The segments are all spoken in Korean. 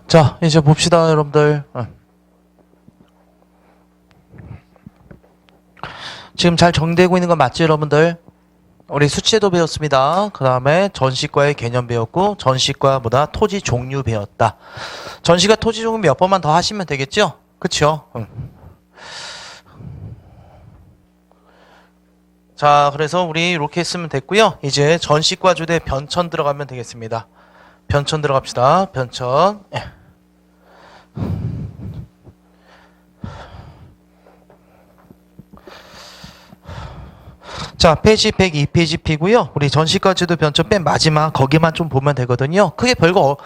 자, 이제 봅시다, 여러분들. 지금 잘 정리되고 있는 건 맞죠, 여러분들? 우리 수치도 배웠습니다. 그 다음에 전시과의 개념 배웠고, 전시과보다 토지 종류 배웠다. 전시과 토지 종류 몇 번만 더 하시면 되겠죠? 그쵸? 자, 그래서 우리 이렇게 했으면 됐고요. 이제 전시과 주대 변천 들어가면 되겠습니다. 변천 들어갑시다. 변천. 자, 페이지 102페이지 피고요. 우리 전시까지도 변천 맨 마지막 거기만 좀 보면 되거든요. 크게 별거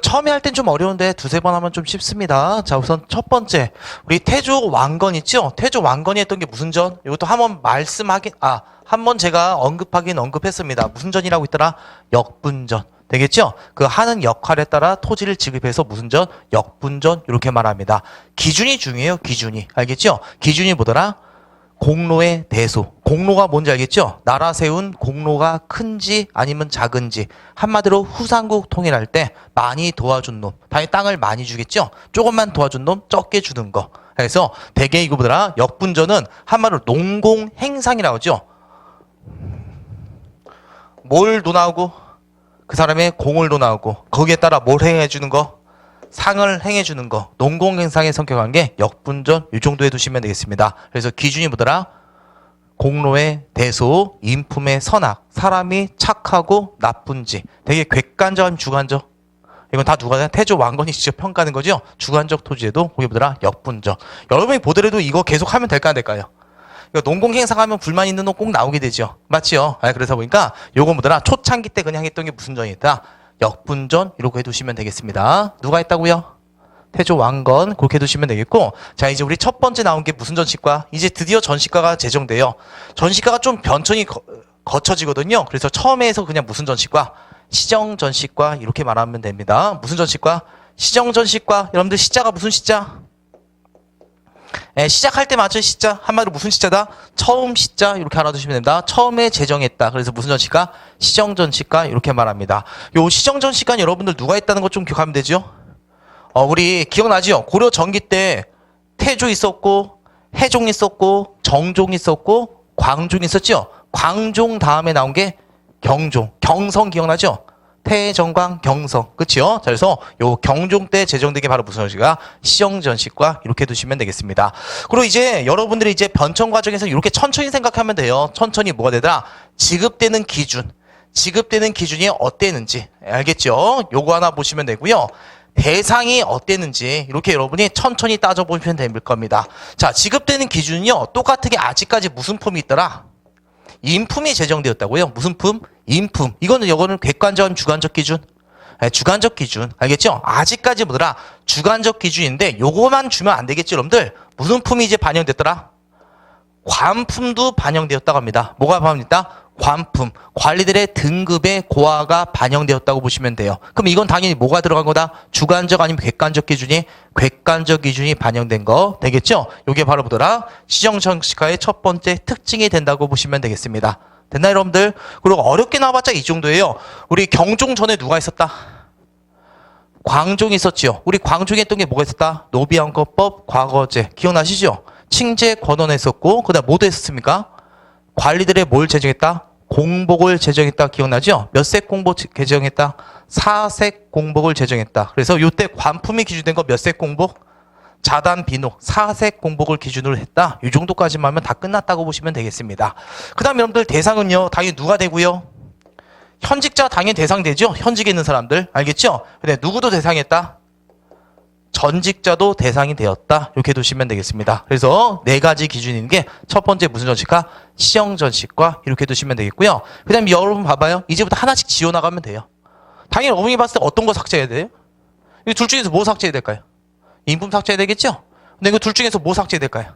처음에 할 땐 좀 어려운데 두세 번 하면 좀 쉽습니다. 자, 우선 첫 번째 우리 태조 왕건 있죠? 태조 왕건이 했던 게 무슨 전? 이것도 한번 한번 제가 언급했습니다. 무슨 전이라고 했더라? 역분전. 되겠죠? 그 하는 역할에 따라 토지를 지급해서 무슨 전? 역분전 이렇게 말합니다. 기준이 중요해요. 기준이. 알겠죠? 기준이 뭐더라? 공로의 대소. 공로가 뭔지 알겠죠? 나라 세운 공로가 큰지 아니면 작은지. 한마디로 후삼국 통일할 때 많이 도와준 놈. 당연히 땅을 많이 주겠죠? 조금만 도와준 놈 적게 주는 거. 그래서 대개 이거 보더라. 역분전은 한마디로 농공행상이라고 하죠. 뭘 논하고 그 사람의 공을 논하고 거기에 따라 뭘 행해주는 거? 상을 행해주는 거. 농공행상의 성격한 게 역분전 이 정도 해두시면 되겠습니다. 그래서 기준이 뭐더라? 공로의 대소, 인품의 선악, 사람이 착하고 나쁜지. 되게 객관적 아니면 주관적? 이건 다 누가 태조 왕건이 직접 평가하는 거죠? 주관적 토지에도 거기 뭐더라? 역분전. 여러분이 보더라도 이거 계속 하면 될까 안 될까요? 농공행상하면 불만 있는 놈 꼭 나오게 되죠. 맞지요? 그래서 보니까 요거 뭐더라? 초창기 때 그냥 했던 게 무슨 전이다? 역분전 이렇게 해두시면 되겠습니다. 누가 했다고요? 태조 왕건 그렇게 해두시면 되겠고, 자 이제 우리 첫 번째 나온 게 무슨 전시과? 이제 드디어 전시과가 제정돼요. 전시과가 좀 변천이 거쳐지거든요. 그래서 처음에 해서 그냥 무슨 전시과? 시정전시과 이렇게 말하면 됩니다. 무슨 전시과? 시정전시과. 여러분들 시자가 무슨 시자? 시작할 때 맞죠? 시자. 한마디로 무슨 시자다? 처음 시자 이렇게 알아두시면 됩니다. 처음에 제정했다. 그래서 무슨 전시과? 시정전시과 이렇게 말합니다. 요 시정전시과는 여러분들 누가 했다는 것 좀 기억하면 되죠? 우리 기억나죠? 고려 전기 때 태조 있었고 해종 있었고 정종 있었고 광종 있었죠? 광종 다음에 나온 게 경종. 경성 기억나죠? 태정광 경성. 그치요? 자, 그래서 요 경종 때 제정된 게 바로 무슨 전시가? 시정전시과 이렇게 두시면 되겠습니다. 그리고 이제 여러분들이 이제 변천 과정에서 이렇게 천천히 생각하면 돼요. 천천히 뭐가 되더라? 지급되는 기준. 지급되는 기준이 어땠는지. 알겠죠? 요거 하나 보시면 되고요. 대상이 어땠는지 이렇게 여러분이 천천히 따져보시면 될 겁니다. 자, 지급되는 기준은요. 똑같은 게 아직까지 무슨 품이 있더라? 인품이 제정되었다고요? 무슨 품? 인품. 이거는 객관적, 주관적 기준? 주관적 기준. 알겠죠? 아직까지 뭐더라? 주관적 기준인데 요거만 주면 안 되겠죠, 여러분들? 무슨 품이 이제 반영됐더라? 관품도 반영되었다고 합니다. 뭐가 반영됐다? 관품. 관리들의 등급의 고하가 반영되었다고 보시면 돼요. 그럼 이건 당연히 뭐가 들어간 거다? 주관적 아니면 객관적 기준이? 객관적 기준이 반영된 거 되겠죠? 요게 바로 뭐더라? 시정전시과의 첫 번째 특징이 된다고 보시면 되겠습니다. 됐나요, 여러분들? 그리고 어렵게 나와봤자 이 정도예요. 우리 경종 전에 누가 있었다? 광종이 있었죠. 우리 광종이 했던 게 뭐가 있었다? 노비안거법, 과거제. 기억나시죠? 칭제 권원했었고, 그 다음 뭐도 했었습니까? 관리들의 뭘 제정했다? 공복을 제정했다. 기억나죠? 몇 색 공복 제정했다? 4색 공복을 제정했다. 그래서 요때 관품이 기준된 거 몇 색 공복? 자단 비록 4색 공복을 기준으로 했다. 이 정도까지만 하면 다 끝났다고 보시면 되겠습니다. 그 다음 여러분들 대상은요. 당연히 누가 되고요? 현직자 당연히 대상 되죠? 현직에 있는 사람들. 알겠죠? 근데 누구도 대상했다? 전직자도 대상이 되었다. 이렇게 두시면 되겠습니다. 그래서 네 가지 기준인 게 첫 번째 무슨 전시과? 시정전시과 이렇게 두시면 되겠고요. 그 다음에 여러분 봐봐요. 이제부터 하나씩 지워나가면 돼요. 당연히 어머니 봤을 때 어떤 거 삭제해야 돼요? 이 둘 중에서 뭐 삭제해야 될까요? 인품 삭제해야 되겠죠? 근데 이거 둘 중에서 뭐 삭제해야 될까요?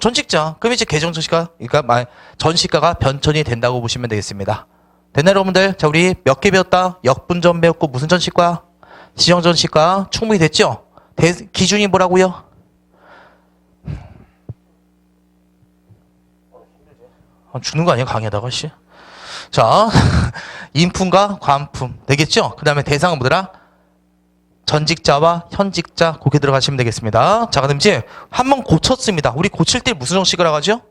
전직자. 그럼 이제 개정전시과, 그러니까 전시과가 변천이 된다고 보시면 되겠습니다. 됐나요, 여러분들? 자, 우리 몇 개 배웠다? 역분전 배웠고 무슨 전시과? 시정전시과 충분히 됐죠? 기준이 뭐라고요? 죽는 거 아니야, 강의하다가, 씨. 자, 인품과 관품. 되겠죠? 그 다음에 대상은 뭐더라? 전직자와 현직자 그렇게 들어가시면 되겠습니다. 자, 그럼 이제 한번 고쳤습니다. 우리 고칠 때 무슨 정식이라고 하죠?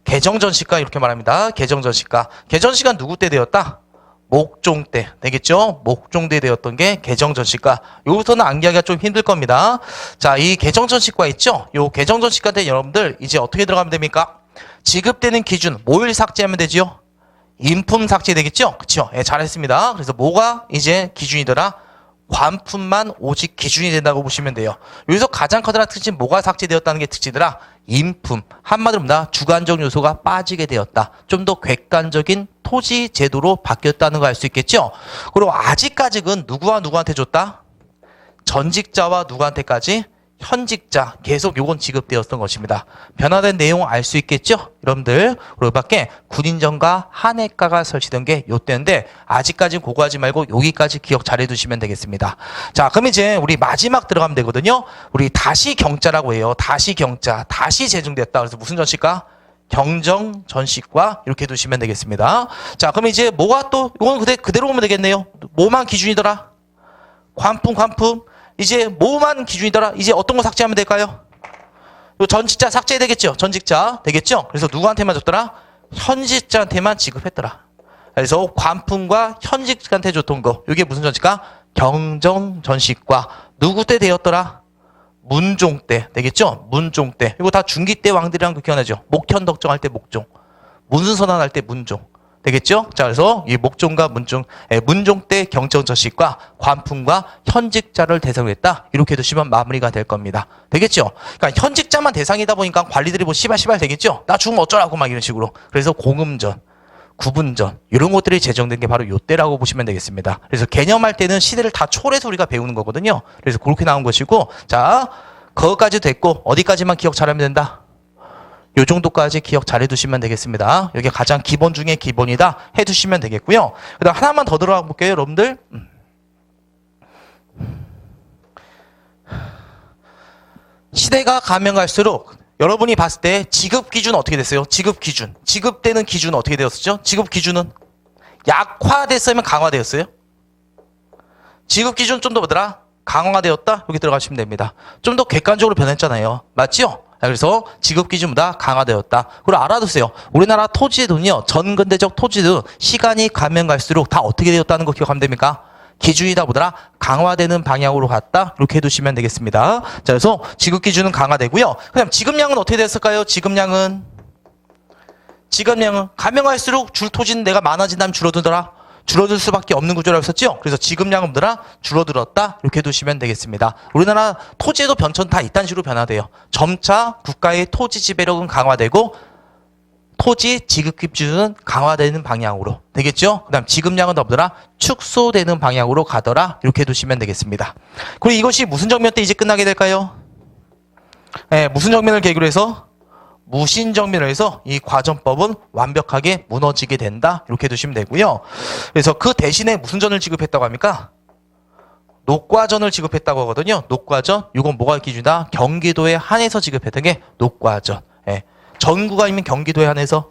개정전시가 이렇게 말합니다. 개정전시가. 개정시간 누구 때 되었다? 목종 때 되겠죠? 목종 때 되었던 게 개정전시가. 여기서는 암기하기가 좀 힘들 겁니다. 자, 이 개정전시가 있죠? 요 개정전시가 때 여러분들 이제 어떻게 들어가면 됩니까? 지급되는 기준 뭘 삭제하면 되지요? 인품 삭제 되겠죠? 그쵸? 예, 잘했습니다. 그래서 뭐가 이제 기준이더라? 관품만 오직 기준이 된다고 보시면 돼요. 여기서 가장 커다란 특징 뭐가 삭제되었다는 게 특징이더라? 인품. 한마디로 나 주관적 요소가 빠지게 되었다. 좀 더 객관적인 토지 제도로 바뀌었다는 거 알 수 있겠죠? 그리고 아직까지는 누구와 누구한테 줬다? 전직자와 누구한테까지? 현직자. 계속 요건 지급되었던 것입니다. 변화된 내용 알 수 있겠죠? 여러분들. 그리고 밖에 군인정과 한해가가 설치된 게 요때인데 아직까지 그거 하지 말고 여기까지 기억 잘 해두시면 되겠습니다. 자, 그럼 이제 우리 마지막 들어가면 되거든요. 우리 다시 경자라고 해요. 다시 경자. 다시 제정됐다. 그래서 무슨 전시가? 경정 전시과 이렇게 두시면 되겠습니다. 자, 그럼 이제 뭐가 또 이건 그대로 보면 되겠네요. 뭐만 기준이더라? 관품. 이제 뭐만 기준이더라? 이제 어떤 거 삭제하면 될까요? 전직자 삭제해야 되겠죠? 전직자 되겠죠? 그래서 누구한테만 줬더라? 현직자한테만 지급했더라. 그래서 관품과 현직자한테 줬던 거 이게 무슨 전시과? 경정전시과. 누구 때 되었더라? 문종 때 되겠죠? 문종 때. 이거 다 중기 때 왕들이랑 그 기억나죠? 목현 덕정할 때 목종, 문순선언할 때 문종 되겠죠? 자, 그래서 이 목종과 문종, 문종 때 경정전시과 관품과 현직자를 대상으로 했다. 이렇게 두시면 마무리가 될 겁니다. 되겠죠? 그러니까 현직자만 대상이다 보니까 관리들이 뭐 시발 되겠죠? 나 죽으면 어쩌라고 막 이런 식으로. 그래서 공음전, 구분전 이런 것들이 제정된 게 바로 요때라고 보시면 되겠습니다. 그래서 개념할 때는 시대를 다 초월해서 우리가 배우는 거거든요. 그래서 그렇게 나온 것이고, 자, 그것까지 됐고 어디까지만 기억 잘하면 된다? 요 정도까지 기억 잘 해두시면 되겠습니다. 여기 가장 기본 중에 기본이다 해두시면 되겠고요. 그 다음 하나만 더 들어가 볼게요, 여러분들. 시대가 가면 갈수록 여러분이 봤을 때 지급 기준 어떻게 됐어요? 지급 기준. 지급되는 기준은 어떻게 되었었죠? 지급 기준은 약화됐으면 강화되었어요? 지급 기준 좀 더 뭐더라? 강화되었다? 여기 들어가시면 됩니다. 좀 더 객관적으로 변했잖아요. 맞죠? 그래서 지급 기준보다 강화되었다. 그리고 알아두세요. 우리나라 토지도는요, 전근대적 토지도 시간이 가면 갈수록 다 어떻게 되었다는 거 기억하면 됩니까? 기준이 다 뭐더라? 강화되는 방향으로 갔다. 이렇게 해두시면 되겠습니다. 자, 그래서 지급 기준은 강화되고요. 그다음 지급량은 어떻게 됐을까요? 지급량은 가면 갈수록 줄 토지는 내가 많아진다면 줄어들더라. 줄어들 수밖에 없는 구조라고 했었죠? 그래서 지급량은 뭐더라? 줄어들었다. 이렇게 두시면 되겠습니다. 우리나라 토지에도 변천 다 이딴 식으로 변화돼요. 점차 국가의 토지 지배력은 강화되고 토지 지급 기준은 강화되는 방향으로 되겠죠? 그 다음 지급량은 더 뭐더라? 축소되는 방향으로 가더라. 이렇게 두시면 되겠습니다. 그리고 이것이 무슨 정면 때 이제 끝나게 될까요? 네, 무슨 정면을 계기로 해서? 무신정면을 해서 이 과전법은 완벽하게 무너지게 된다. 이렇게 두시면 되고요. 그래서 그 대신에 무슨 전을 지급했다고 합니까? 녹과전을 지급했다고 하거든요. 녹과전. 이건 뭐가 기준이다? 경기도에 한해서 지급했던 게 녹과전. 예. 전구가 아니면 경기도에 한해서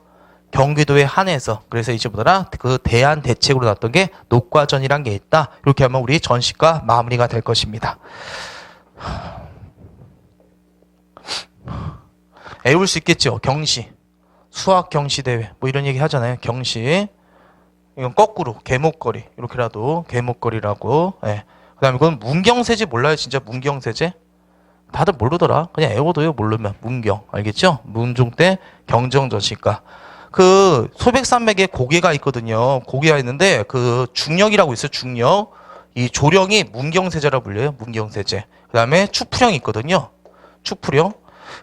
그래서 이제 뭐더라? 그 대안 대책으로 나왔던 게 녹과전이란 게 있다. 이렇게 하면 우리 전시가 마무리가 될 것입니다. 애울 수 있겠죠. 경시, 수학 경시 대회 뭐 이런 얘기 하잖아요. 경시. 이건 거꾸로 계목거리 이렇게라도 계목거리라고. 예. 그다음에 이건 문경세제 몰라요? 진짜 문경세제? 다들 모르더라. 그냥 애워둬요. 모르면 문경 알겠죠? 문종 때 경정전시과. 그 소백산맥에 고개가 있거든요. 고개가 있는데 그 중력이라고 있어요. 중력. 이 조령이 문경세제라고 불려요. 문경세제. 그다음에 추푸령이 있거든요. 추푸령.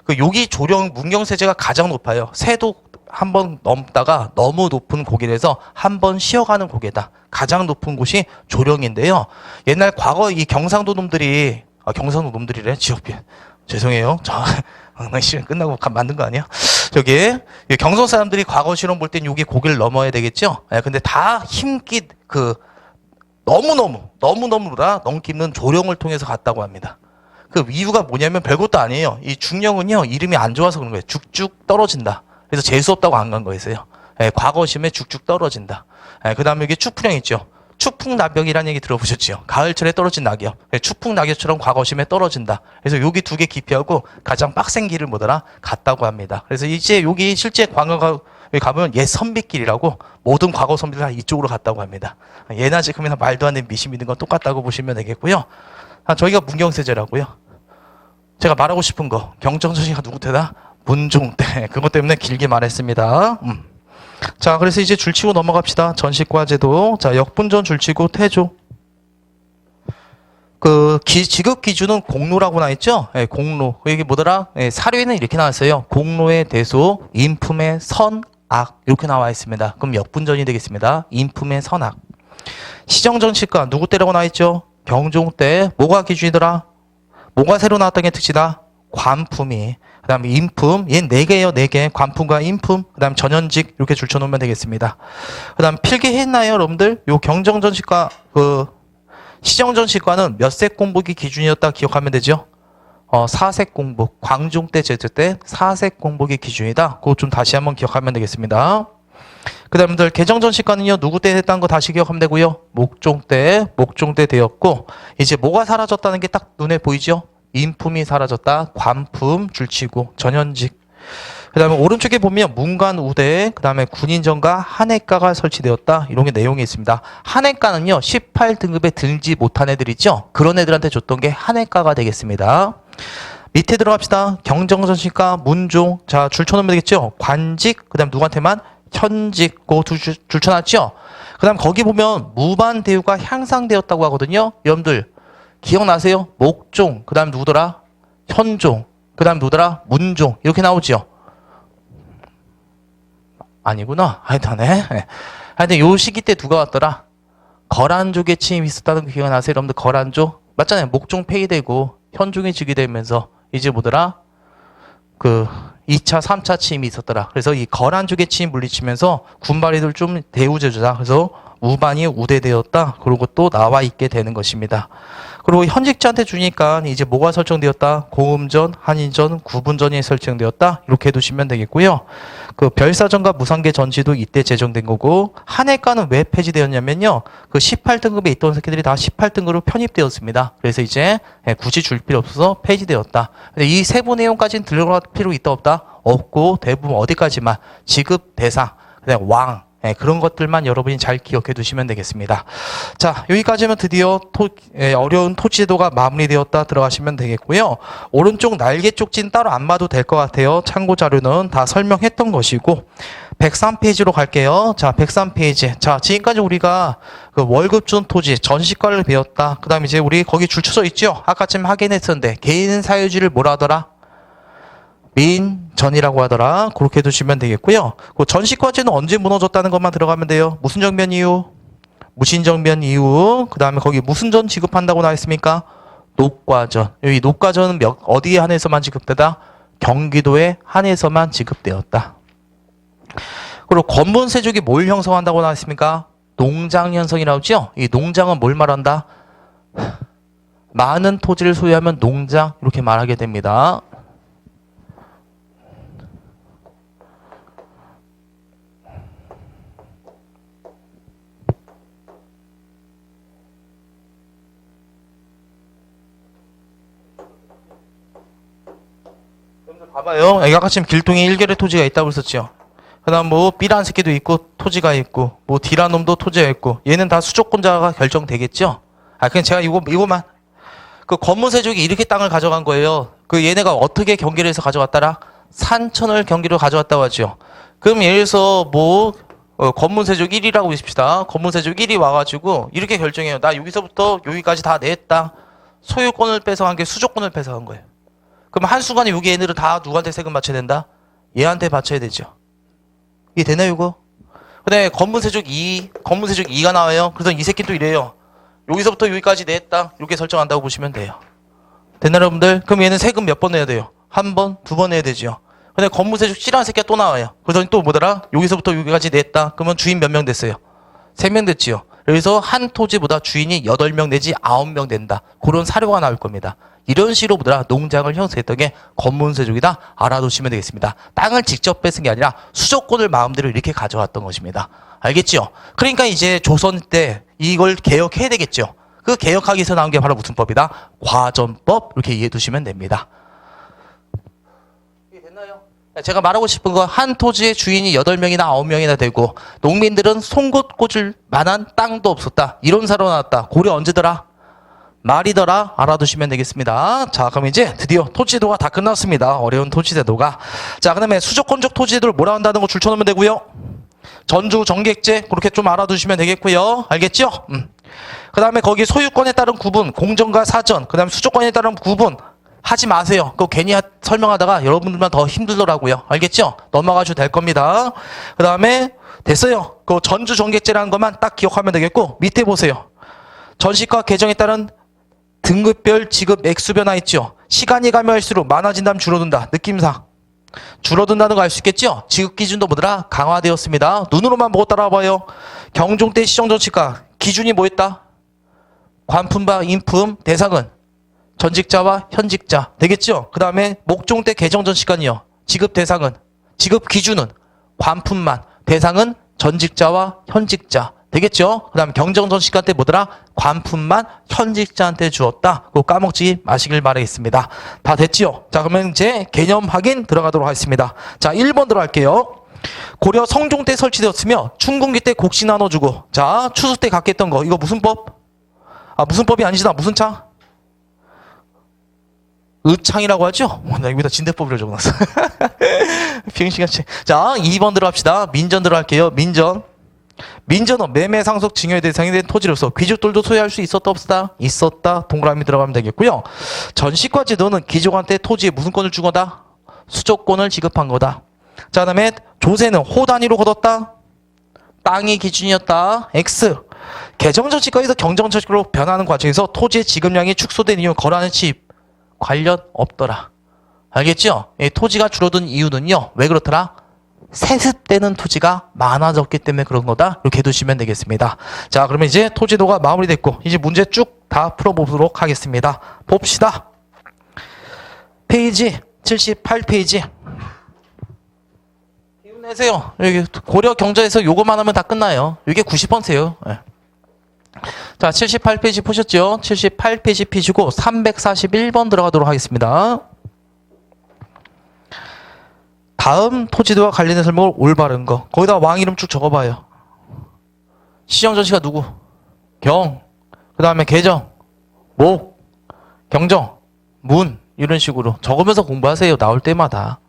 그 여기 조령 문경세제가 가장 높아요. 새도 한 번 넘다가 너무 높은 고개에서 한 번 쉬어가는 고개다. 가장 높은 곳이 조령인데요. 옛날 과거 이 경상도 놈들이 경상도 놈들이래. 지역비 죄송해요. 저 시간 끝나고 만든 거 아니야? 저기 경상 사람들이 과거 실험 볼 땐 여기 고개를 넘어야 되겠죠. 근데 다 힘기 그 너무너무보다 넘기 있는 조령을 통해서 갔다고 합니다. 그 이유가 뭐냐면 별것도 아니에요. 이 중령은요, 이름이 안 좋아서 그런 거예요. 죽죽 떨어진다. 그래서 재수 없다고 안 간 거였어요. 과거 시험에 죽죽 떨어진다. 그 다음에 여기 추푸령 있죠. 추풍낙엽이라는 얘기 들어보셨죠? 가을철에 떨어진 낙엽. 추풍낙엽처럼 과거심에 떨어진다. 그래서 여기 두 개 기피하고 가장 빡센 길을 뭐더라? 갔다고 합니다. 그래서 이제 여기 실제 광역에 가면 옛 선비길이라고 모든 과거 선비들 다 이쪽으로 갔다고 합니다. 예나 지금이나 말도 안 되는 미신 믿는 건 똑같다고 보시면 되겠고요. 저희가 문경세제라고요. 제가 말하고 싶은 거 경정전시가 누구 때다? 문종 때. 그것 때문에 길게 말했습니다. 자, 그래서 이제 줄치고 넘어갑시다. 전시과제도. 자, 역분전 줄치고 태조. 지급 기준은 공로라고 나와있죠? 예, 공로. 이게 뭐더라? 예, 사료에는 이렇게 나왔어요. 공로의 대소, 인품의 선악. 이렇게 나와 있습니다. 그럼 역분전이 되겠습니다. 인품의 선악. 시정전시과 누구 때라고 나와있죠? 경종 때. 뭐가 기준이더라? 뭐가 새로 나왔던 게 특징이다? 관품이. 그 다음에 인품, 얘는 4개예요, 4개. 관품과 인품, 그 다음에 전현직, 이렇게 줄쳐놓으면 되겠습니다. 그 다음 필기했나요, 여러분들? 요 경정전시과, 시정전시과는 몇 색 공복이 기준이었다 기억하면 되죠? 4색 공복. 광종 때, 제주 때 4색 공복이 기준이다. 그거 좀 다시 한번 기억하면 되겠습니다. 그 다음에 개정전시과는요, 누구 때 했다는 거 다시 기억하면 되고요. 목종 때 되었고, 이제 뭐가 사라졌다는 게 딱 눈에 보이죠? 인품이 사라졌다. 관품, 줄치고, 전현직. 그 다음에 오른쪽에 보면 문관 우대, 그 다음에 군인정가 한해과가 설치되었다. 이런 게 내용이 있습니다. 한해과는요, 18등급에 들지 못한 애들 있죠? 그런 애들한테 줬던 게 한해과가 되겠습니다. 밑에 들어갑시다. 경정전시과, 문종. 자, 줄쳐놓으면 되겠죠? 관직, 그 다음 누구한테만? 현직. 그거 줄쳐놨죠? 그 다음 거기 보면 무반대우가 향상되었다고 하거든요. 여러분들, 기억나세요? 목종, 그 다음 누구더라? 현종, 그 다음 누구더라? 문종. 이렇게 나오죠? 아니구나. 하여튼에. 하여튼 요 시기 때 누가 왔더라? 거란조 계층이 있었다는 거 기억나세요? 여러분들 거란조? 맞잖아요. 목종 폐기되고 현종이 즉위되면서 이제 뭐더라? 2차, 3차 침이 있었더라. 그래서 이 거란조 계층이 물리치면서 군발이들 좀 대우제주다. 그래서 우반이 우대되었다. 그리고 또 나와 있게 되는 것입니다. 그리고 현직자한테 주니까 이제 뭐가 설정되었다? 공음전, 한인전, 구분전이 설정되었다. 이렇게 해두시면 되겠고요. 별사전과 무상계 전시도 이때 제정된 거고, 한해과는 왜 폐지되었냐면요. 18등급에 있던 새끼들이 다 18등급으로 편입되었습니다. 그래서 이제 굳이 줄 필요 없어서 폐지되었다. 근데 이 세부 내용까지는 들어갈 필요 있다 없다? 없고, 대부분 어디까지만 지급 대상, 그다음 왕, 그런 것들만 여러분이 잘 기억해 두시면 되겠습니다. 자, 여기까지면 드디어 어려운 토지제도가 마무리되었다 들어가시면 되겠고요. 오른쪽 날개 쪽지는 따로 안 봐도 될 것 같아요. 참고 자료는 다 설명했던 것이고 103페이지로 갈게요. 자, 103페이지. 자, 지금까지 우리가 월급 준 토지, 전시과를 배웠다. 그 다음에 이제 우리 거기 줄쳐져 있죠? 아까쯤 확인했었는데 개인 사유지를 뭐라 하더라? 민전이라고 하더라. 그렇게 두시면 되겠고요. 전시과제는 언제 무너졌다는 것만 들어가면 돼요. 무슨 정변 이유? 무신정변 이유. 그 다음에 거기 무슨 전 지급한다고 나와있습니까? 녹과전. 여기 녹과전은 어디에 한해서만 지급되다? 경기도에 한해서만 지급되었다. 그리고 권본세족이 뭘 형성한다고 나와있습니까? 농장 형성이라고 하죠? 이 농장은 뭘 말한다? 많은 토지를 소유하면 농장 이렇게 말하게 됩니다. 봐봐요. 아까 지금 길동에 1개의 토지가 있다고 했었죠. 그 다음 뭐 B라는 새끼도 있고 토지가 있고 뭐 D라는 놈도 토지가 있고 얘는 다 수조권자가 결정되겠죠. 그냥 제가 이거만 권문세족이 이렇게 땅을 가져간 거예요. 얘네가 어떻게 경기를 해서 가져갔더라? 산천을 경기로 가져왔다고 하죠. 그럼 예를 들어서 뭐 권문세족 1이라고 보십시다. 권문세족 1이 와가지고 이렇게 결정해요. 나 여기서부터 여기까지 다 내 땅 소유권을 뺏어간 게 수조권을 뺏어간 거예요. 그럼 한순간에 여기 얘네를 다 누구한테 세금 바쳐야 된다? 얘한테 바쳐야 되죠. 이게 되나요, 이거? 근데 권문세족 2가 나와요. 그래서 이 새끼 또 이래요. 여기서부터 여기까지 내 땅 이렇게 설정한다고 보시면 돼요. 됐나요, 여러분들? 그럼 얘는 세금 몇 번 내야 돼요? 한 번, 두 번 내야 되죠. 근데 권문세족 C라는 새끼가 또 나와요. 그러더니 또 뭐더라? 여기서부터 여기까지 내 땅. 그러면 주인 몇 명 됐어요? 3명 됐지요. 그래서 한 토지보다 주인이 8명 내지 9명 된다. 그런 사료가 나올 겁니다. 이런 식으로 보더라 농장을 형성했던 게 건문세족이다. 알아두시면 되겠습니다. 땅을 직접 뺏은 게 아니라 수조권을 마음대로 이렇게 가져왔던 것입니다. 알겠죠? 그러니까 이제 조선 때 이걸 개혁해야 되겠죠. 그 개혁하기 위해서 나온 게 바로 무슨 법이다? 과전법. 이렇게 이해해 두시면 됩니다. 이해됐나요? 제가 말하고 싶은 거 한 토지의 주인이 8명이나 9명이나 되고 농민들은 송곳 꽂을 만한 땅도 없었다. 이론사로 나왔다. 고려 언제더라? 말이더라. 알아두시면 되겠습니다. 자, 그럼 이제 드디어 토지제도가 다 끝났습니다. 어려운 토지제도가. 자, 그 다음에 수조권적 토지제도를 뭐라 한다는 거 줄쳐놓으면 되고요. 전주 정객제 그렇게 좀 알아두시면 되겠고요. 알겠죠? 그 다음에 거기 소유권에 따른 구분, 공정과 사전, 그 다음에 수조권에 따른 구분 하지 마세요. 그거 괜히 설명하다가 여러분들만 더 힘들더라고요. 알겠죠? 넘어가셔도 될 겁니다. 그 다음에 됐어요. 그 전주 정객제라는 것만 딱 기억하면 되겠고 밑에 보세요. 전시과 개정에 따른 등급별 지급 액수 변화 있죠. 시간이 가면 할수록 많아진다면 줄어든다. 느낌상. 줄어든다는 거 알 수 있겠죠? 지급 기준도 뭐더라? 강화되었습니다. 눈으로만 보고 따라와봐요. 경종 때 시정전시가 기준이 뭐였다? 관품과 인품, 대상은 전직자와 현직자. 되겠죠? 그 다음에 목종 때 개정전시간이요. 지급 대상은, 지급 기준은 관품만, 대상은 전직자와 현직자. 되겠죠? 그 다음 경정전시간 때 뭐더라? 관품만 현직자한테 주었다. 그거 까먹지 마시길 바라겠습니다. 다 됐지요? 자, 그러면 이제 개념 확인 들어가도록 하겠습니다. 자, 1번 들어갈게요. 고려 성종 때 설치되었으며 충군기 때 곡식 나눠주고, 자, 추수 때 갖게 했던 거. 이거 무슨 법? 아, 무슨 법이 아니시다. 무슨 창? 의창이라고 하죠? 나 여기다 진대법이라고 적어놨어. 비행시간치. 자, 2번 들어갑시다. 민전 들어갈게요. 민전. 민전은 매매 상속 증여의 대상이 된 토지로서 귀족들도 소유할 수 있었다 없었다? 있었다. 동그라미 들어가면 되겠고요. 전시과 제도는 귀족한테 토지에 무슨 권을 준 거다? 수조권을 지급한 거다. 자, 그 다음에 조세는 호 단위로 거뒀다. 땅이 기준이었다. X. 개정전시과에서 경정전시과로 변하는 과정에서 토지의 지급량이 축소된 이유 거래하는 집 관련 없더라. 알겠죠? 토지가 줄어든 이유는요. 왜 그렇더라? 세습되는 토지가 많아졌기 때문에 그런 거다. 이렇게 두시면 되겠습니다. 자, 그러면 이제 토지도가 마무리됐고 이제 문제 쭉 다 풀어보도록 하겠습니다. 봅시다. 페이지 78페이지. 기운 내세요. 여기 고려 경제에서 요거만 하면 다 끝나요. 이게 90번째예요. 네. 자, 78페이지 보셨죠? 78페이지 피시고 341번 들어가도록 하겠습니다. 다음 토지도와 관련된 설명을 올바른 거. 거기다 왕 이름 쭉 적어봐요. 시정전시가 누구? 경. 그 다음에 개정. 목. 경정. 문. 이런 식으로 적으면서 공부하세요. 나올 때마다.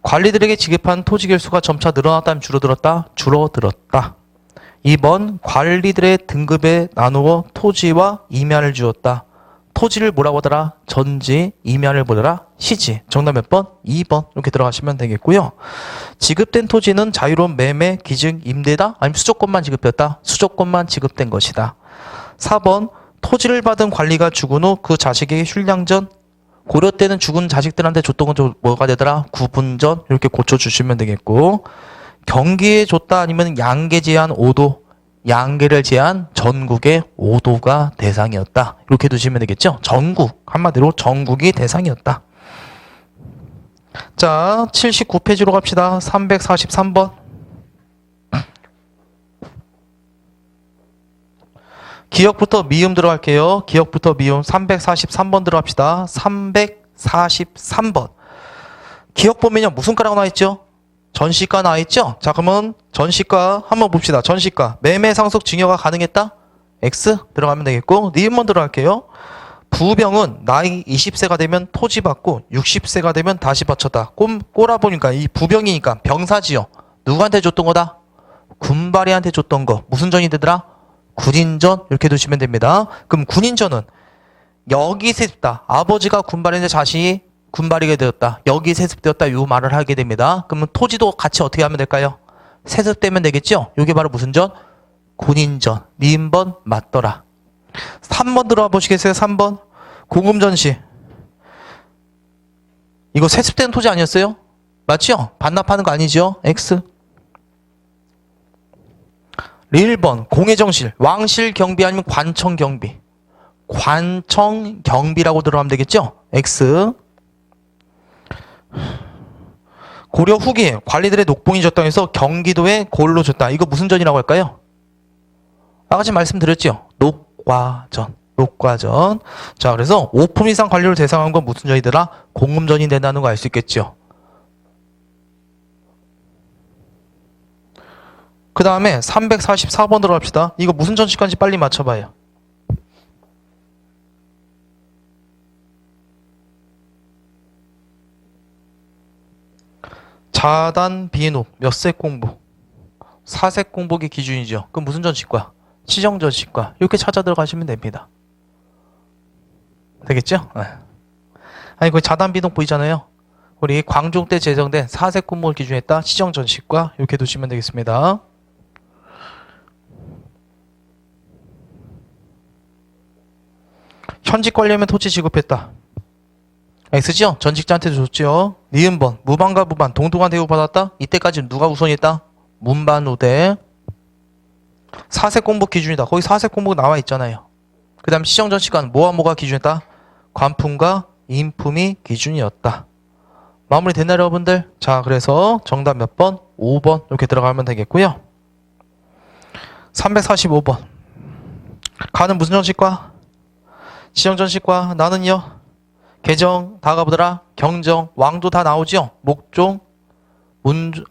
관리들에게 지급한 토지 결수가 점차 늘어났다면 줄어들었다? 줄어들었다. 2번 관리들의 등급에 나누어 토지와 임야를 주었다. 토지를 뭐라고 하더라? 전지, 임야를 보더라? 시지. 정답 몇 번? 2번. 이렇게 들어가시면 되겠고요. 지급된 토지는 자유로운 매매, 기증, 임대다? 아니면 수조권만 지급됐다? 수조권만 지급된 것이다. 4번 토지를 받은 관리가 죽은 후 그 자식에게 흉량전, 고려 때는 죽은 자식들한테 줬던 건 뭐가 되더라? 구분전. 이렇게 고쳐주시면 되겠고, 경기에 줬다 아니면 양계 제한 5도, 양계를 제한 전국의 5도가 대상이었다. 이렇게 두시면 되겠죠? 전국. 한마디로 전국이 대상이었다. 자, 79페이지로 갑시다. 343번. 기역부터 미음 들어갈게요. 기역부터 미음 343번 들어갑시다. 343번. 기역 보면요. 무슨 가라고 나와있죠? 전시가 나와있죠? 자, 그러면 전시가 한번 봅시다. 전시가 매매 상속 증여가 가능했다? X 들어가면 되겠고, 니은번 들어갈게요. 부병은 나이 20세가 되면 토지 받고 60세가 되면 다시 바쳤다. 꼬라보니까 이 부병이니까 병사지요. 누구한테 줬던 거다? 군발이한테 줬던 거. 무슨 전이 되더라? 군인전. 이렇게 두시면 됩니다. 그럼 군인전은 여기 세습다. 아버지가 군발인데 자식이 군발이게 되었다. 여기 세습되었다. 요 말을 하게 됩니다. 그러면 토지도 같이 어떻게 하면 될까요? 세습되면 되겠죠? 요게 바로 무슨 전? 군인전. 니은번 맞더라. 3번 들어와 보시겠어요? 3번. 공음전시. 이거 세습된 토지 아니었어요? 맞죠? 반납하는 거 아니죠? X. 1번 공회정실, 왕실 경비 아니면 관청 경비. 관청 경비라고 들어가면 되겠죠? X. 고려 후기에 관리들의 녹봉이 졌다 해서 경기도에 골로 졌다. 이거 무슨 전이라고 할까요? 아까 지금 말씀드렸죠? 녹과전. 녹과전. 자, 그래서 5품 이상 관료를 대상한 건 무슨 전이더라? 공금전이 된다는 거 알 수 있겠죠? 그 다음에 344번 들어갑시다. 이거 무슨 전시관지 빨리 맞춰봐요. 자단 비록 몇 세 공부? 4세 공복이 기준이죠. 그럼 무슨 전시과? 시정전시과. 이렇게 찾아 들어가시면 됩니다. 되겠죠? 네. 아니, 그 자단 비록 보이잖아요. 우리 광종 때 제정된 4세 공복을 기준으로 했다. 시정전시과. 이렇게 두시면 되겠습니다. 현직 관리하면 토지 지급했다. X죠? 전직자한테 줬죠. 니은번 무반과 무반 동등한 대우 받았다. 이때까지 누가 우선이었다? 문반 우대. 4세 공복 기준이다. 거기 4세 공복 나와 있잖아요. 그 다음 시정전시관 뭐가 기준이었다? 관품과 인품이 기준이었다. 마무리 됐나요, 여러분들? 자, 그래서 정답 몇 번? 5번 이렇게 들어가면 되겠고요. 345번 가는 무슨 전시과? 시정전시과. 나는요 개정 다 가보더라. 경정 왕도 다 나오죠. 목종 문종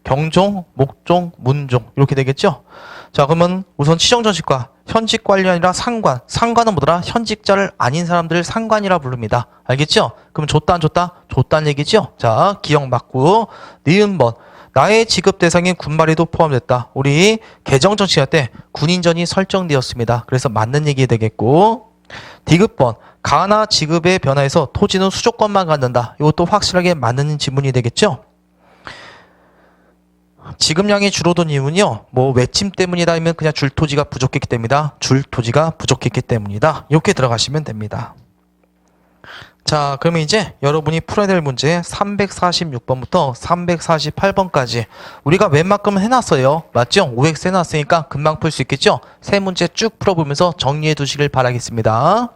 경종 목종 문종 이렇게 되겠죠. 자, 그러면 우선 시정전시과 현직 관리 아니라 상관. 상관은 뭐더라? 현직자를 아닌 사람들을 상관이라 부릅니다. 알겠죠? 그럼 줬다 안 줬다? 줬다는 얘기죠. 자, 기억 맞고. 니은번 나의 지급 대상인 군말이도 포함됐다. 우리 개정전시할 때 군인전이 설정되었습니다. 그래서 맞는 얘기 되겠고. 디귿번 가나 지급의 변화에서 토지는 수조권만 갖는다. 이것도 확실하게 맞는 지문이 되겠죠. 지급량이 줄어든 이유는요, 뭐 외침 때문이다 하면 그냥 줄 토지가 부족했기 때문이다. 줄 토지가 부족했기 때문이다. 이렇게 들어가시면 됩니다. 자, 그러면 이제 여러분이 풀어야 될 문제 346번부터 348번까지 우리가 웬만큼 해놨어요. 맞죠? 500 해놨으니까 금방 풀 수 있겠죠? 세 문제 쭉 풀어보면서 정리해 두시길 바라겠습니다.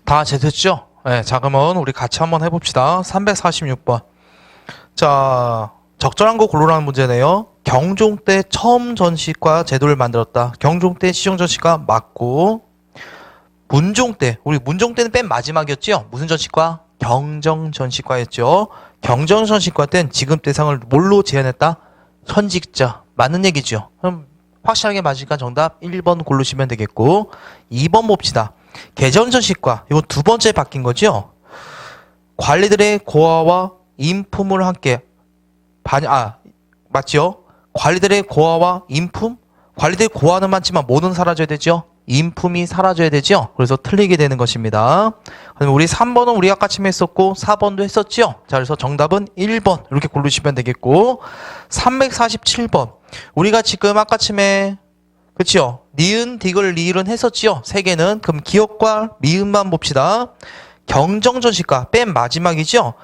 다 제됐죠? 네, 자, 그러면 우리 같이 한번 해봅시다. 346번. 자, 적절한 거 고르라는 문제네요. 경종 때 처음 전시과 제도를 만들었다. 경종 때 시정전시과 맞고, 문종 때, 우리 문종 때는 맨 마지막이었죠? 무슨 전시과? 경정전시과였죠. 경정전시과 때는 지급 대상을 뭘로 제한했다? 현직자. 맞는 얘기죠. 그럼 확실하게 맞으니까 정답 1번 고르시면 되겠고, 2번 봅시다. 개정전시과. 이거 두 번째 바뀐 거죠? 관리들의 고아와 인품을 함께 맞죠? 관리들의 고아와 인품? 관리들의 고아는 많지만 뭐는 사라져야 되죠? 인품이 사라져야 되죠? 그래서 틀리게 되는 것입니다. 그럼 우리 3번은 우리가 아까 침 했었고 4번도 했었죠? 자, 그래서 정답은 1번 이렇게 고르시면 되겠고 347번 우리가 지금 아까 침에 그쵸? 니은, 디귿, 리을은 했었지요? 세 개는. 그럼 기역과 미음만 봅시다. 경정전시가 맨 마지막이죠?